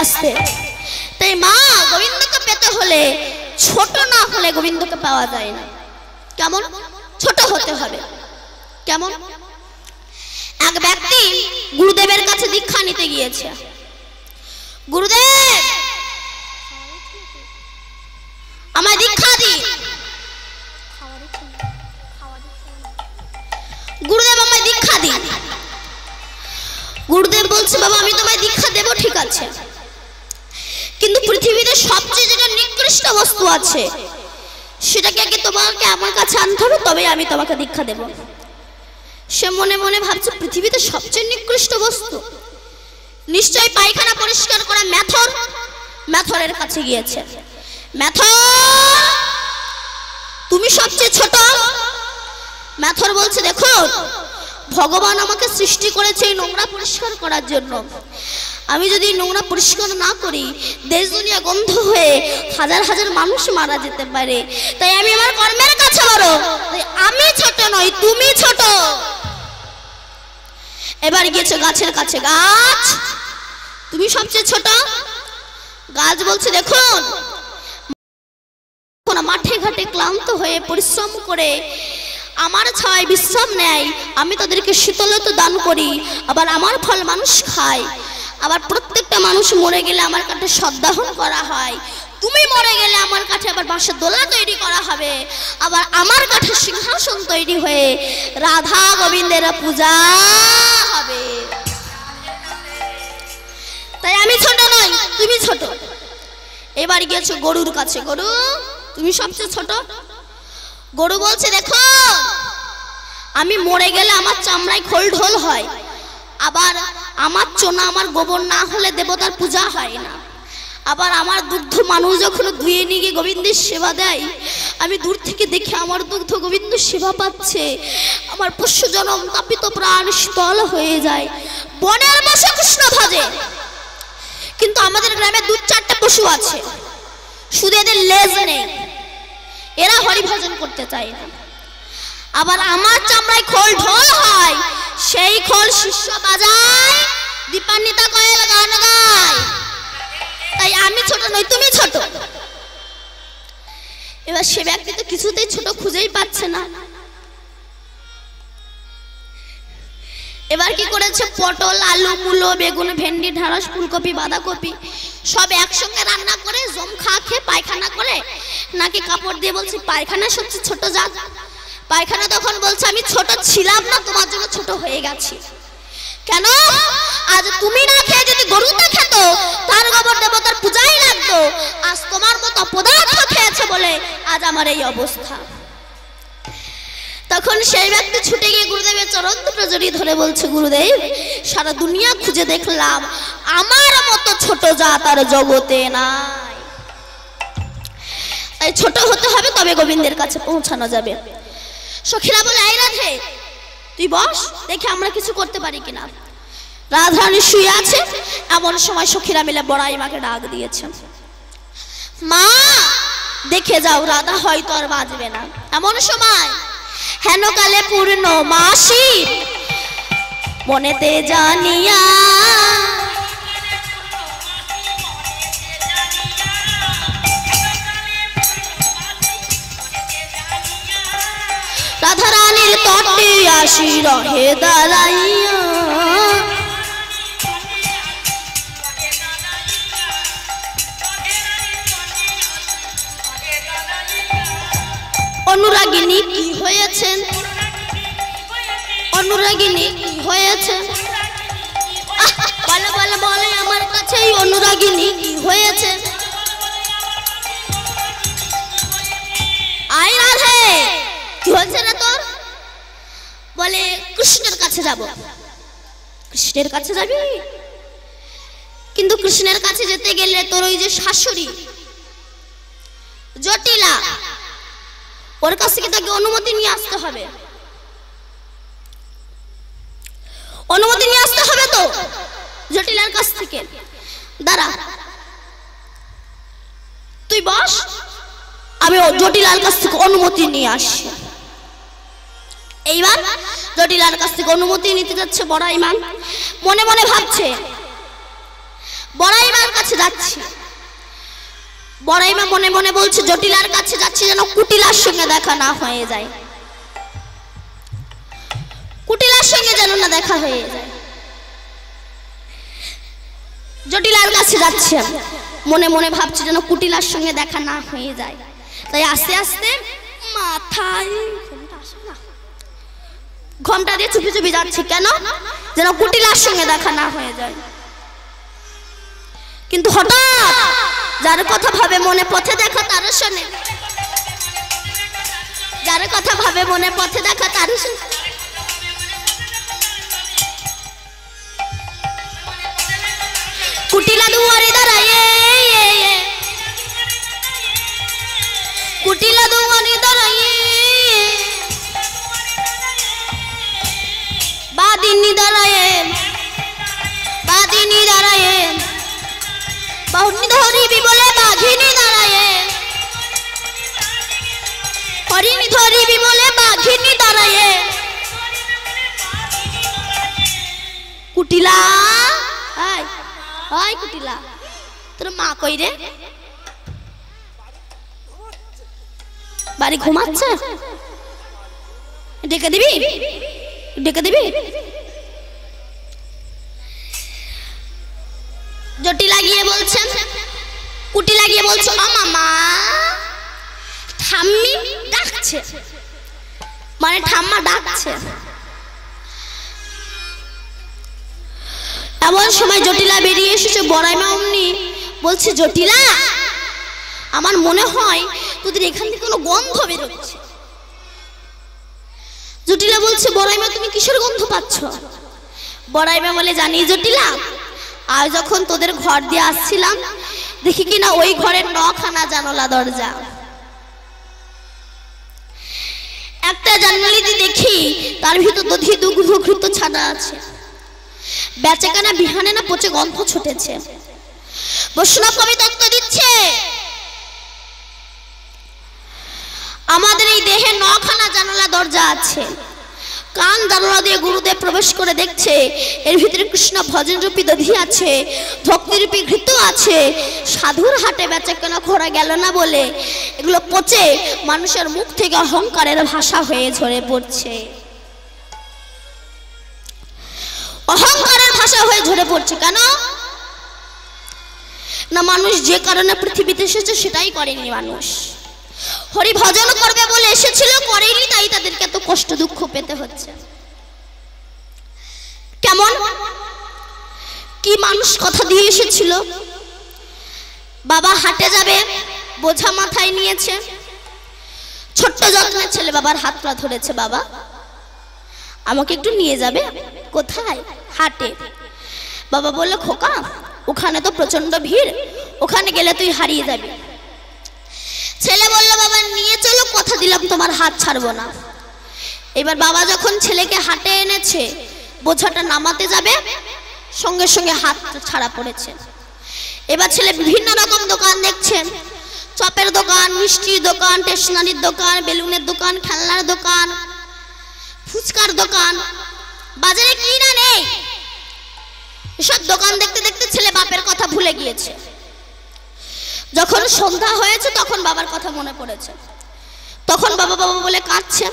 আসতে তাই মা গোবিন্দকে পেতে হলে ছোট না হলে গোবিন্দকে পাওয়া যায় না। কেমন? ছোট হতে হবে। কেমন? এক ব্যক্তি গুরুদেবের কাছে দীক্ষা নিতে গিয়েছে। গুরুদেব আমায় দীক্ষা দিন। গুরুদেব আমায় দীক্ষা দিন। গুরুদেব বলছে বাবা আমি তোমায় দীক্ষা দেব, ঠিক আছে, কিন্তু পৃথিবীতে সবচেয়ে যেটা নিকৃষ্ট বস্তু আছে সেটাকে আগে তোমাকে আমার কাছে আনতে হবে, তবে আমি তোমাকে দীক্ষা দেব। সে মনে মনে ভাবছে পৃথিবীতে সবচেয়ে নিকৃষ্ট বস্তু নিশ্চয়ই পায়খানা পরিষ্কার করা মেথর। মেথরের কাছে গিয়েছে। মেথর তুমি সবচেয়ে ছোট। মেথর বলছে দেখো ভগবান আমাকে সৃষ্টি করেছে এই নোংরা পরিষ্কার করার জন্য। আমি যদি নোংরা পরিষ্কার না করি দেশ দুনিয়া গন্ধ হয়ে হাজার হাজার মানুষ মারা যেতে পারে, তাই আমি আমার কর্মের কাছে বড়। আমি ছোট নই, তুমি ছোট। এবার গিয়েছে গাছের কাছে। গাছ তুমি সবচেয়ে ছোট। গাছ বলছে দেখুন মাঠে ঘাটে ক্লান্ত হয়ে পরিশ্রম করে আমার ছায় বিশ্রাম নেয়, আমি তাদেরকে শীতলতা দান করি, আবার আমার ফল মানুষ খায়, আবার প্রত্যেকটা মানুষ মরে গেলে আমার কাছে সদ্দাহন করা হয়, তুমি মরে গেলে আমার কাছে আবার বাঁশের দোলা তৈরি করা হবে, আবার আমার কাছে সিংহাসন তৈরি হয়ে রাধা গোবিন্দের পূজা হবে। তাই আমি ছোট নই, তুমি ছোট। এবার গিয়েছো গরুর কাছে। গরু তুমি সবচেয়ে ছোট। গরু বলছে দেখো আমি মরে গেলে আমার চামড়ায় খোল ঢোল হয়, আবার আমার চোনা আমার গোবর না হলে দেবতার পূজা হয় না, আবার আমার দুগ্ধ মানুষ যখন ধুয়ে নিয়ে গিয়ে গোবিন্দের সেবা দেয় আমি দূর থেকে দেখে আমার দুগ্ধ গোবিন্দ সেবা পাচ্ছে, আমার পোষ্য জনম তাপিত প্রাণ শীতল হয়ে যায়। বনের বসে কৃষ্ণ ভাজে, কিন্তু আমাদের গ্রামে 2-4টা পশু আছে, শুধু এদের লেজ নেই, এরা হরিভজন করতে চায় না। আবার আমার চামড়ায় খোল ঢোল হয়, সেই খোল শিষ্য বাজায়, দীপান্বিতা কয়েল গান গায়। তাই আমি ছোট নই, তুমি ছোট। এবার সে ব্যক্তি তো কিছুতেই ছোট খুঁজেই পাচ্ছে না। এবার কি করেছে, পটল আলু মূলো বেগুন ভেন্ডি ঢেঁড়স ফুলকপি বাঁধাকপি সব একসঙ্গে রান্না করে জম খেয়ে পায়খানা করে নাকি কাপড় দিয়ে বলছে পায়খানা সবচেয়ে ছোট জাত। পায়খানা তখন বলছে আমি ছোট ছিলাম না, তোমার জন্য ছোট হয়ে গেছি। কেন? আজ তুমি না খেয়ে যদি গরুটা খেত তার গোবর দেবতার পূজাই লাগতো, আজ তোমার মতো অপদার্থ খেয়েছে বলে আজ আমার এই অবস্থা। তখন সেই ব্যক্তি ছুটে গিয়ে গুরুদেবের চরণ দুটো জড়িয়ে ধরে বলছে গুরুদেব সারা দুনিয়া খুঁজে দেখলাম আমার মতো ছোট জাত আর জগতে নাই, তাই ছোট হতে হবে তবে গোবিন্দের কাছে পৌঁছানো যাবে। সখীরা বলে এই রাধে তুই বস, দেখে আমরা কিছু করতে পারি কিনা। রাধারানী শুয়ে আছে, এমন সময় সখীরা মিলে বড়াই মাকে ডাক দিয়েছে, মা দেখে যাও, রাধা হয়তো আর বাজবে না। এমন সময় হেন কালে পূর্ণমাসী মনেতে জানিয়া রাধারানীর তটে আসি রহে দাঁড়াইয়া, অনুরাগিনী কি হয়েছেন, অনুরাগিনী কি হয়েছে, বলে বলে বলে আমার কাছে এই অনুরাগিনী কি হয়েছে। আই রাধে, কি হয়েছে না তোর? বলে কৃষ্ণের কাছে যাব। কৃষ্ণের কাছে যাবি? কিন্তু কৃষ্ণের কাছে যেতে গেলে তোর ওই যে শাশুড়ি জটিলা, ওর কাছ থেকে তাকে অনুমতি নিয়ে আসতে হবে। অনুমতি নিয়ে আসতে হবে তো জটিলার কাছ থেকে। দাঁড়া, তুই বস, আমি জটিলার কাছ থেকে অনুমতি নিয়ে আসি। এইবার জটিলার কাছ থেকে অনুমতি নিতে যাচ্ছে বড়াই মা, মনে মনে ভাবছে বড়াই মার কাছে যাচ্ছি। বড়াই মা মনে মনে বলছে জটিলার কাছে যাচ্ছি যেন কুটিলার সঙ্গে দেখা না হয়ে যায়, কুটিলার সঙ্গে যেন না দেখা হয়ে যায়। জটিলার কাছে যাচ্ছে, মনে মনে ভাবছে যেন কুটিলার সঙ্গে দেখা না হয়ে যায়। তাই আস্তে আস্তে মাথায় ঘোমটা দিয়ে চুপি চুপি যাচ্ছে, কেন? যেন কুটিলার সঙ্গে দেখা না হয়ে যায়। কিন্তু হঠাৎ যার কথা ভাবে মনে পথে দেখা তার শোনে, যার কথা ভাবে মনে পথে দেখা তার শোনে। কুটিলা দুয়ারে দাঁড়ায়ে, কুটিলা দুয়ারে দাঁড়ায়ে, বাদিনী দাঁড়ায়ে, বাদিনী দাঁড়ায়ে, বাহুনি ধরিবি বলে বাঘিনী দাঁড়ায়ে, হরিণী ধরিবি বলে বাঘিনী দাঁড়ায়ে। কুটিলা, ওই কুটিলা, তোর মা কই রে? বাড়ি ঘুমাচ্ছে, ডেকে দিবি, ডেকে দিবি। জটিলা গিয়ে বলছেন, কুটিলা গিয়ে বলছে, মামা ঠাম্মি ডাকছে, মানে ঠাম্মা ডাকছে। এমন সময় জটিলা বেরিয়ে এসেছে, বড়াই মা অমনি বলছে, জটিলা আমার মনে হয় তোদের এখান থেকে কোনো গন্ধ বেরোচ্ছে। জটিলা বলছে, বড়াই মা তুমি কিসের গন্ধ পাচ্ছ? বড়াই মা বলে, জানি জটিলা, আর যখন তোদের ঘর দিয়ে আসছিলাম দেখি কিনা ওই ঘরের 9খানা জানালা দরজা, একটা জানালা দিয়ে দেখি তার ভিতর দধি দুগ্ধ ঘৃত ছানা আছে, বেচাকেনা বিহানে না পচে গন্ধ ছুটেছে। বৈষ্ণব কবি তত্ত্ব দিচ্ছে, আমাদের এই দেহে 9খানা জানালা দরজা আছে। কান জানালা দিয়ে গুরুদেব প্রবেশ করে দেখছে এর ভিতরে কৃষ্ণ ভজন রূপী দধি আছে, ভক্তি রূপী ঘৃত আছে। সাধুর হাটে বেচাকেনা খোরা গেল না বলে এগুলো পচে মানুষের মুখ থেকে অহংকারের ভাষা হয়ে ঝরে পড়ছে, অহংকারের ভাষা হয়ে ঝরে পড়ছে। কেন না, মানুষ যে কারণে পৃথিবীতে এসেছে সেটাই করেনি। মানুষ হরি ভজন করবে বলে এসেছিল, করেনি, তাই তাদেরকে এত কষ্ট দুঃখ পেতে হচ্ছে। কেমন কি মানুষ কথা দিয়ে এসেছিল, বাবা হাটে যাবে, বোঝা মাথায় নিয়েছে, ছোট্ট যত্নের ছেলে বাবার হাতটা ধরেছে, বাবা আমাকে একটু নিয়ে যাবে। কোথায়? হাটে। বাবা বলল, খোকা ওখানে তো প্রচন্ড ভিড়, ওখানে গেলে তুই হারিয়ে যাবি। ছেলে বলল, বাবা নিয়ে চলো, কথা দিলাম তোমার হাত ছাড়বো না। এবার বাবা যখন ছেলেকে হাটে এনেছে, বোঝাটা নামাতে যাবে, সঙ্গে সঙ্গে হাত ছাড়া পড়েছে। এবার ছেলে বিভিন্ন রকম দোকান দেখছেন, চপের দোকান, মিষ্টির দোকান, স্টেশনারির দোকান, বেলুনের দোকান, খেলনার দোকান, ফুচকার দোকান, বাজারে কি না নেই। এসব দোকান দেখতে দেখতে ছেলে বাপের কথা ভুলে গিয়েছে। যখন সন্ধ্যা হয়েছে তখন বাবার কথা মনে পড়েছে। তখন বাবা বাবা বলে কাঁদছে।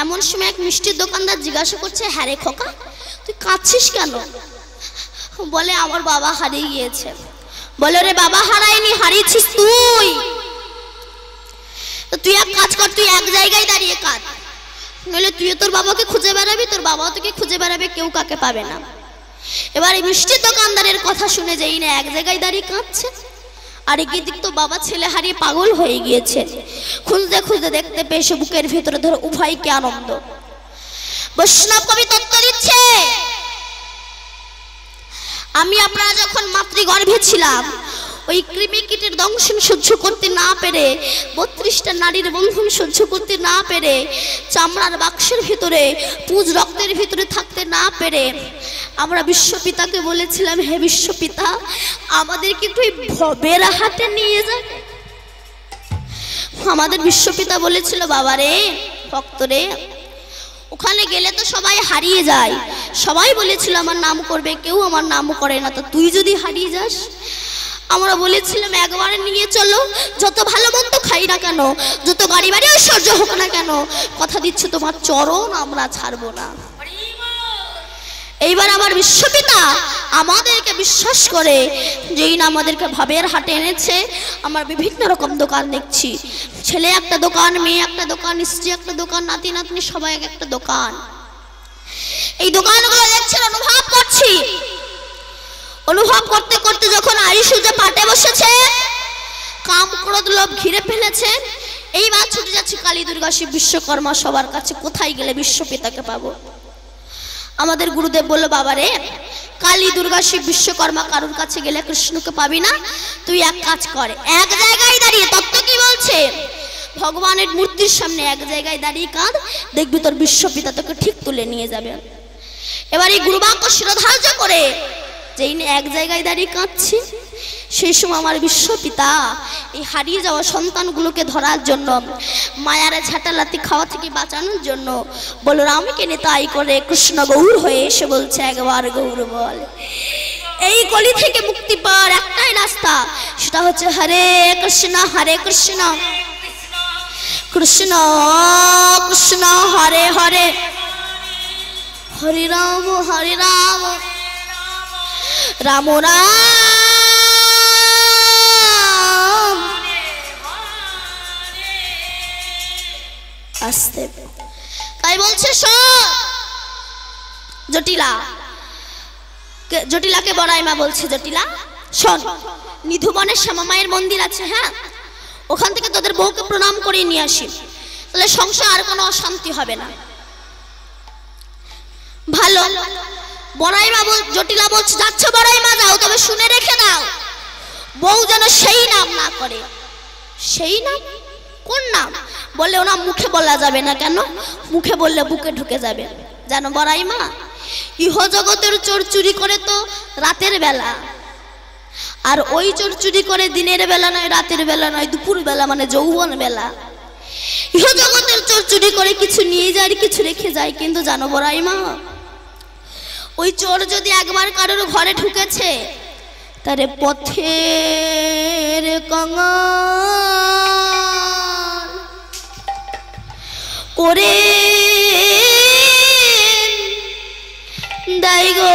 এমন সময় এক মিষ্টির দোকানদার জিজ্ঞাসা করছে, হ্যাঁ রে খোকা, তুই কাঁদছিস কেন? বলে আমার বাবা হারিয়ে গিয়েছে। বলে রে বাবা হারায়নি, হারিয়েছিস তুই। তুই এক কাজ কর, তুই এক জায়গায় দাঁড়িয়ে কাঁদ, নইলে তুইও তোর বাবাকে খুঁজে বেড়াবি, তোর বাবাও তোকে খুঁজে বেড়াবে, কেউ কাকে পাবে না। এবার এই মিষ্টির দোকানদারের কথা শুনে যেই না এক জায়গায় দাঁড়িয়ে কাঁদছে, আর এগিয়ে দিক তো বাবা ছেলে হারিয়ে পাগল হয়ে গিয়েছে। খুঁজতে খুঁজতে দেখতে পেয়েছে বুকের ভিতরে ধরে উভয়কে আনন্দ। বৈষ্ণব কবি তত্ত্ব দিচ্ছে, আমি আপনারা যখন মাতৃগর্ভে ছিলাম, ওই কৃমি কীটের দংশন সহ্য করতে না পেরে, 32টা নারীর বন্ধন সহ্য করতে না পেরে, চামড়ার বাক্সের ভিতরে পুজ রক্তের ভিতরে থাকতে না পেরে আমরা বিশ্বপিতাকে বলেছিলাম, হে বিশ্বপিতা, আমাদেরকে একটু ভবের হাটে নিয়ে যাবে। আমাদের বিশ্বপিতা বলেছিল, বাবারে ভক্তরে, ওখানে গেলে তো সবাই হারিয়ে যায়, সবাই বলেছিল আমার নাম করবে, কেউ আমার নাম করে না, তো তুই যদি হারিয়ে যাস। আমরা বলেছিলাম একবার নিয়ে চলো, যত ভালো মন্দ খাই না কেন, যত গাড়ি বাড়ি ঐশ্বর্য হোক না কেন, কথা দিচ্ছে তোমার চরণ আমরা ছাড়বো না। এইবার আমার বিশ্বপিতা আমাদেরকে বিশ্বাস করে যেই না আমাদেরকে ভাবের হাটে এনেছে, আমার বিভিন্ন রকম দোকান দেখছি, ছেলে একটা দোকান, মেয়ে একটা দোকান, স্ত্রী একটা দোকান, নাতি নাতনি সবাই এক একটা দোকান। এই দোকানগুলো দেখছেন, অনুভব করছি। অনুভব করতে করতে যখন আয়ুষে পাটে বসেছে, কাম ক্রোধ লোভ ঘিরে ফেলেছে, এইবার ছুটে যাচ্ছে কালী দুর্গা শিব বিশ্বকর্মা সবার কাছে, কোথায় গেলে বিশ্বপিতাকে পাবো। আমাদের গুরুদেব বলল, বাবারে কালী দুর্গা শিব বিশ্বকর্মা কারোর কাছে গেলে কৃষ্ণকে পাবি না, তুই এক কাজ কর, এক জায়গায় দাঁড়িয়ে, তত্ত্ব কি বলছে, ভগবানের মূর্তির সামনে এক জায়গায় দাঁড়িয়ে কাঁদ, দেখবি তোর বিশ্বপিতা তোকে ঠিক তুলে নিয়ে যাবে। এবার এই গুরুবাক্য শিরোধার্য করে যেই এক জায়গায় দাঁড়িয়ে কাঁদছি, সেই সময় আমার বিশ্বপিতা এই হারিয়ে যাওয়া সন্তানগুলোকে ধরার জন্য, মায়ারে ঝাঁটালাতি খাওয়া থেকে বাঁচানোর জন্য বলরামকে নেতাই করে কৃষ্ণ গৌর হয়ে এসে বলছে, একবার গৌর বল। এই গলি থেকে মুক্তি পাওয়ার একটাই রাস্তা, সেটা হচ্ছে হরে কৃষ্ণ কৃষ্ণ কৃষ্ণ হরে হরে, হরে রাম রাম রাম আসতে। তাই বলছে জটিলাকে বড়াই মা বলছে, জটিলা শোন, নিধুবনের শ্যামা মায়ের মন্দির আছে, হ্যাঁ, ওখান থেকে তোদের বউকে প্রণাম করে নিয়ে আসি, তাহলে সংসার আর কোনো অশান্তি হবে না। ভালো। বড়াই মা জটিলা বলছে, যাচ্ছ বড়াই মা, যাও, তবে শুনে রেখে দাও, বউ যেন সেই নাম না করে। সেই নাম? কোন নাম? বলে ওনা মুখে বলা যাবে না। কেন? মুখে বললে বুকে ঢুকে যাবে। জানো বড়াই মা, ইহ জগতের চোর চুরি করে তো রাতের বেলা, আর ওই চোর চুরি করে দিনের বেলা নয়, রাতের বেলা নয়, দুপুর বেলা, মানে যৌবন বেলা। ইহ জগতের চোর চুরি করে কিছু নিয়ে যায়, কিছু রেখে যায়, কিন্তু জানো বড়াই মা, ওই চোর যদি একবার কারোর ঘরে ঢুকেছে, তারে পথের কাঙাল করে দেয় গো।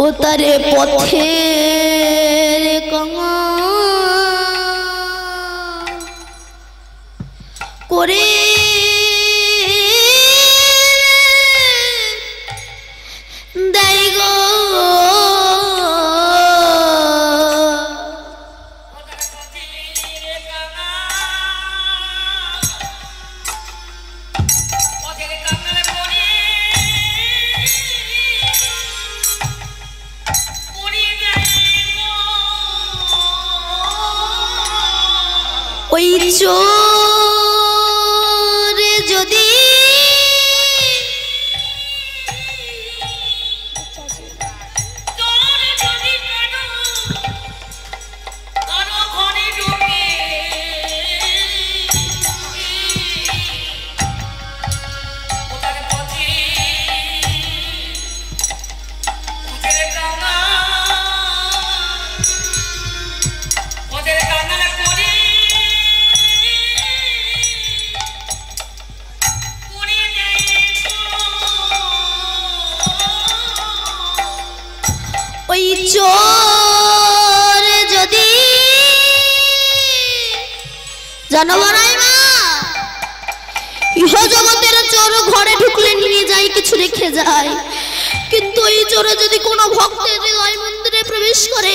ও তারে পথের কঙা করে দেয় গো ওই চোরে যদি ওই চোর যদি জানবরাই মা ইহ জগতের চোর ঘরে ঢুকলে নিয়ে যায় কিছু রেখে যায়, কিন্তু এই চোরে যদি কোনো ভক্তের হৃদয় মন্দিরে প্রবেশ করে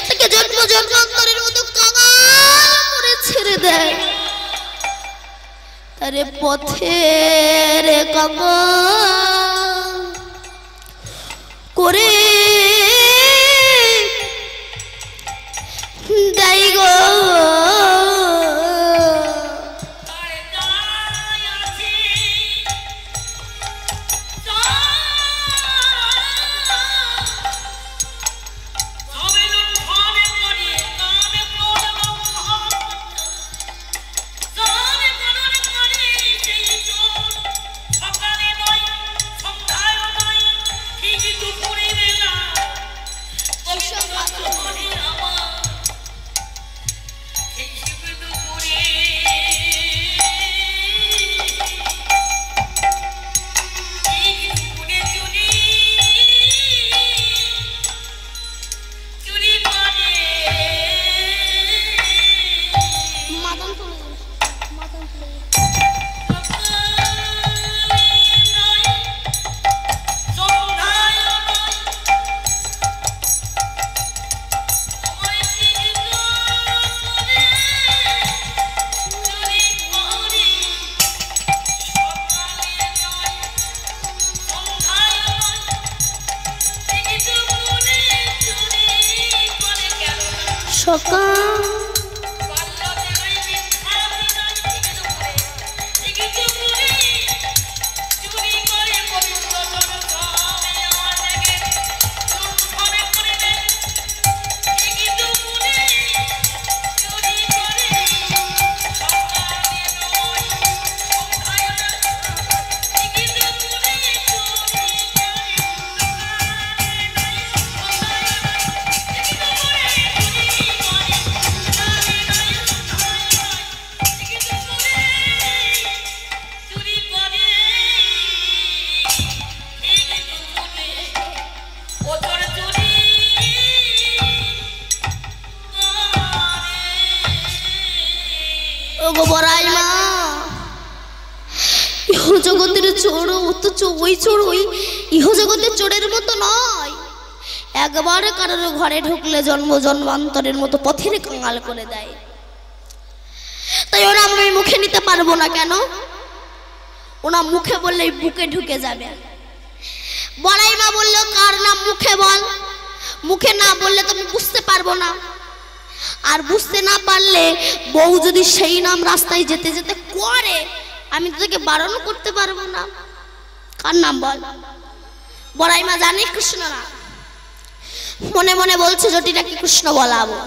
তাকে জন্ম জন্মান্তরের মতো কাঙাল করে ছেড়ে দেয়। তারে পথের কাঙাল করে দেয় গো সকাল জগতের চোর, অথচ ওই চোর ওই ইহ জগতের চোরের মতো নয়, একবার কারোর ঘরে ঢুকলে জন্ম জন্মান্তরের মতো পথের কাঙাল করে দেয়। তাই ওরা আমি মুখে নিতে পারবো না। কেন? ওনা মুখে বললেই বুকে ঢুকে যাবে। বড়াই মা বললো কার নাম মুখে বল, মুখে না বললে তুমি বুঝতে পারবো না, আর বুঝতে না পারলে বউ যদি সেই নাম রাস্তায় যেতে যেতে করে আমি তোকে বারণ করতে পারবো না। কার নাম বল? বড়াই মা জানে কৃষ্ণ না, মনে মনে বলছে জটিলাকে কৃষ্ণ বলাবো।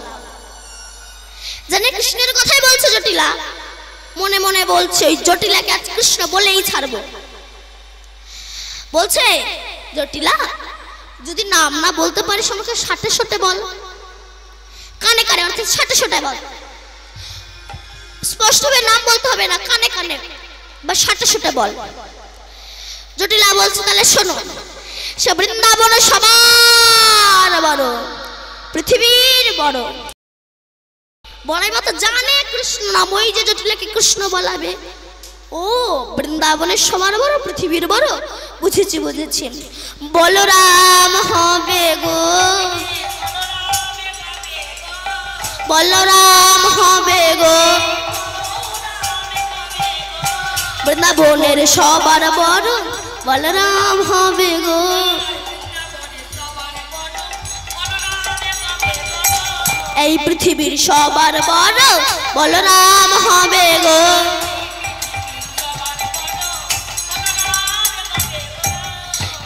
জানে কৃষ্ণের কথাই বলছে জটিলা, মনে মনে বলছে ওই জটিলাকে আজ কৃষ্ণ বলেই ছাড়বো। বলছে জটিলা যদি নাম না বলতে পারিস আমাকে সাথে সাথে বল, কানে কানে অর্থাৎ সাথে সাথে বল, স্পষ্টভাবে নাম বলতে হবে না, কানে কানে বা সাথে সাথে বল। জটিলা বলছে তাহলে শোনো, সে বৃন্দাবন সবার বড়, পৃথিবীর বড়। বড়াই মতো জানে কৃষ্ণ নাম, ওই যে জটিলাকে কৃষ্ণ বলাবে। ও বৃন্দাবনের সবার বড়, পৃথিবীর বড়। বুঝেছি বুঝেছি। বলরাম হবে গো, বলরাম হবে গো, বৃন্দাবনের সবার বড় বলরাম হবে গো। এই পৃথিবীর সবার বড় বলরাম হবে গো।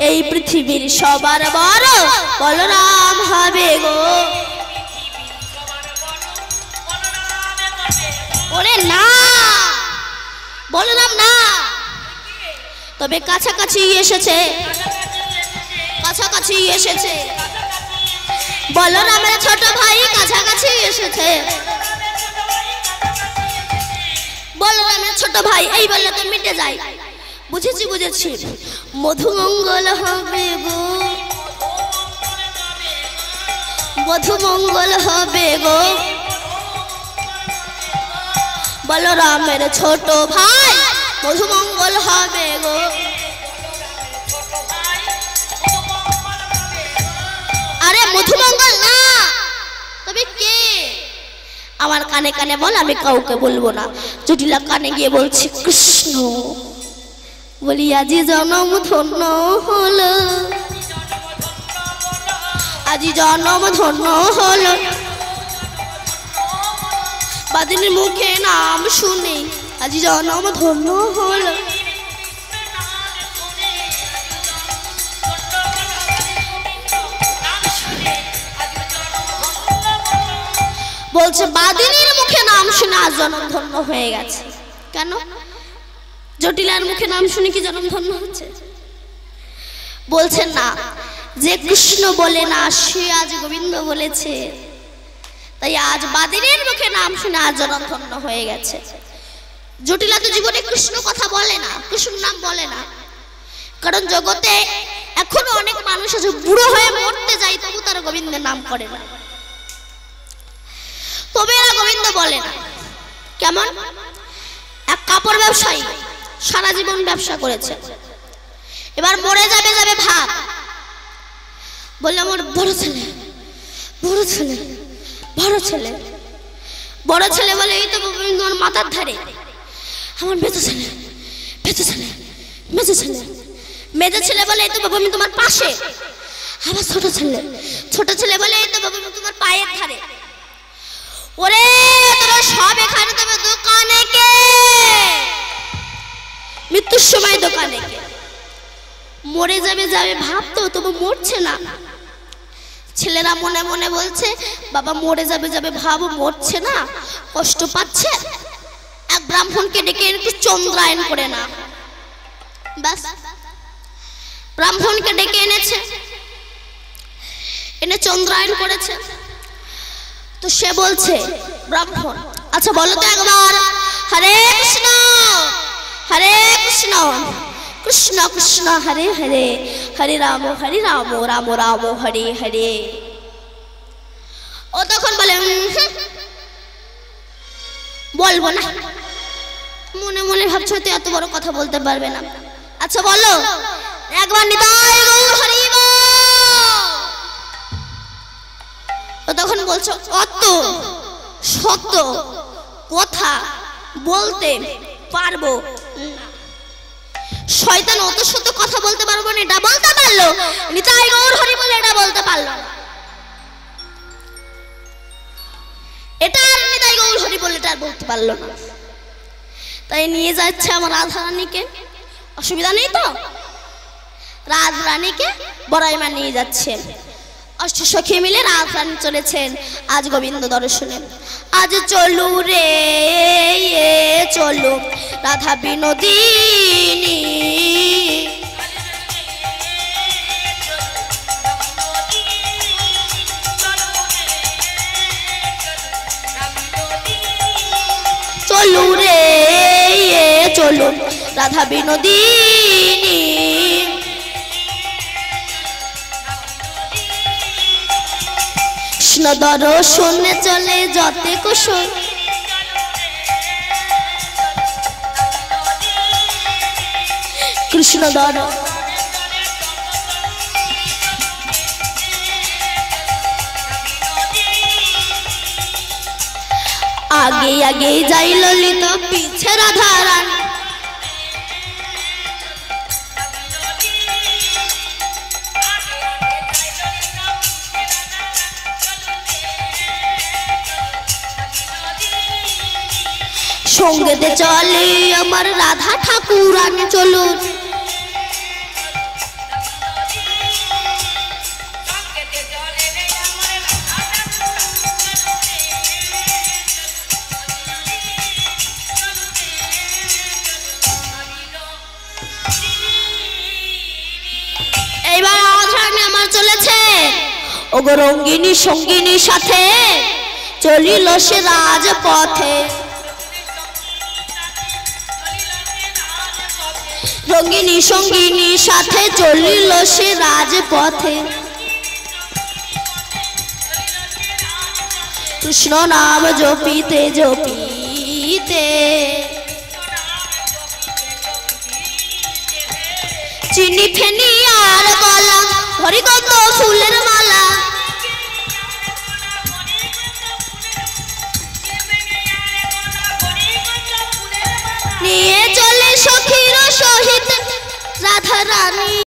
এই পৃথিবীর সবার বড় বলরাম হবে গো। ওরে না, বলরাম না, তবে কাছাকাছি এসেছে, কাছাকাছি এসেছে। বলরামের ছোট ভাই কাছাকাছি এসেছে। বলরামের ছোট ভাই এই বললে তো মিটে যায়। বুঝেছি বুঝেছি। মধুমঙ্গল হবে গো, মধুমঙ্গল হবে গো, বলরামের ছোট ভাই মধুমঙ্গল হবে গো। আরে মধুমঙ্গল না, তবে কে? আমার কানে কানে বল, আমি কাউকে বলবো না। জটিলা কানে গিয়ে বলছি কৃষ্ণ। বলি আজি জনম ধন্য হলো, আজি জনম ধন্য হলো, বাদিনীর মুখে নাম শুনে আজি জনম ধন্য হলো। বলছে বাদিনীর মুখে নাম শুনে আজ জনম ধন্য হয়ে গেছে। কেন? জটিলার মুখে নাম শুনে কি জনম ধন্য হচ্ছে? বলছেন না, যে কৃষ্ণ বলে না সে আজ গোবিন্দ বলেছে, তাই আজ বাদিনীর মুখে নাম শুনে আজ জনম ধন্য হয়ে গেছে। জটিলা তো জীবনে কৃষ্ণ কথা বলে না, কৃষ্ণ নাম বলে না, কারণ জগতে এখনো অনেক মানুষ আছে বুড়ো হয়ে মরতে যায় তবু তারা গোবিন্দের নাম করে না, তবে এরা গোবিন্দ বলে না। কেমন? এক কাপড় ব্যবসায়ী সারা জীবন ব্যবসা করেছে, এবার মরে যাবে যাবে ভাব, বললে আমার বড় ছেলে, বড় ছেলে, বড় ছেলে, বড় ছেলে বলে এই তো তোমার মাথার ধারে। আমার মেজো ছেলে, মেজো ছেলে, মেজো ছেলে, মেজো ছেলে বলে এই তো বাবু আমি তোমার পাশে। আমার ছোট ছেলে, ছোট ছেলে বলে এই তো বাবু আমি তোমার পায়ের ধারে। ওরে তোরা সব এখানে, তবে দোকানে কে? মৃত্যুর সময় দোকানে কে? মরে যাবে যাবে ভাবতো তবু মরছে না। ছেলেরা মনে মনে বলছে বাবা মরে যাবে যাবে ভাব, মরছে না, কষ্ট পাচ্ছে, এক ব্রাহ্মণকে ডেকে একটু চন্দ্রায়ন করে না। ব্যাস, ব্রাহ্মণকে ডেকে এনেছে, এনে চন্দ্রায়ন করেছে। তো সে বলছে ব্রাহ্মণ, আচ্ছা বলো তো একবার হরে কৃষ্ণ, হরে কৃষ্ণ, কৃষ্ণ কৃষ্ণ হরে হরে, হরে রাম রাম রাম হরে হরে। ও তখন বলে বলবো না, মনে মনে ভাবছো তো এত বড় কথা বলতে পারবে না। আচ্ছা বলো একবার নিতাই গৌর হরি বল। ও তখন বলছো অত সত্য কথা বলতে পারবো না। শয়তান অত সত্য কথা বলতে পারবো না, এটা বলতে পারলো, নিতাই গৌর হরি বলে এটা বলতে পারলো না। এটা আর নিতাই গৌর হরি বলে এটা বলতে পারলো না। তাই নিয়ে যাচ্ছে আমার রাধারানীকে, অসুবিধা নেই তো, রাধারানীকে বড়াই মা নিয়ে যাচ্ছে। অষ্টসখী মিলে রাধারানী চলেছেন আজ গোবিন্দ দর্শনে। আজ চলু রে চলু রাধা বিনোদিনী, চলু রে চলু রাধা বিনোদিনী, কৃষ্ণ দর্শনে চলে যতে কুশল কৃষ্ণ आगे आगे जाई ललिता पीछे राधा रानी संगेते चले अमर राधा ठाकुरानी चलुन रंगिनी संगिनी साथे चलिल से राजपथे रंगिनी संगिनी साथे चलिल से राजपथे कृष्ण नाम जपिते जपिते चीनी फेनी आर गला हरिगंध फुलेर माला निये चले सखीर सहित राधा रानी।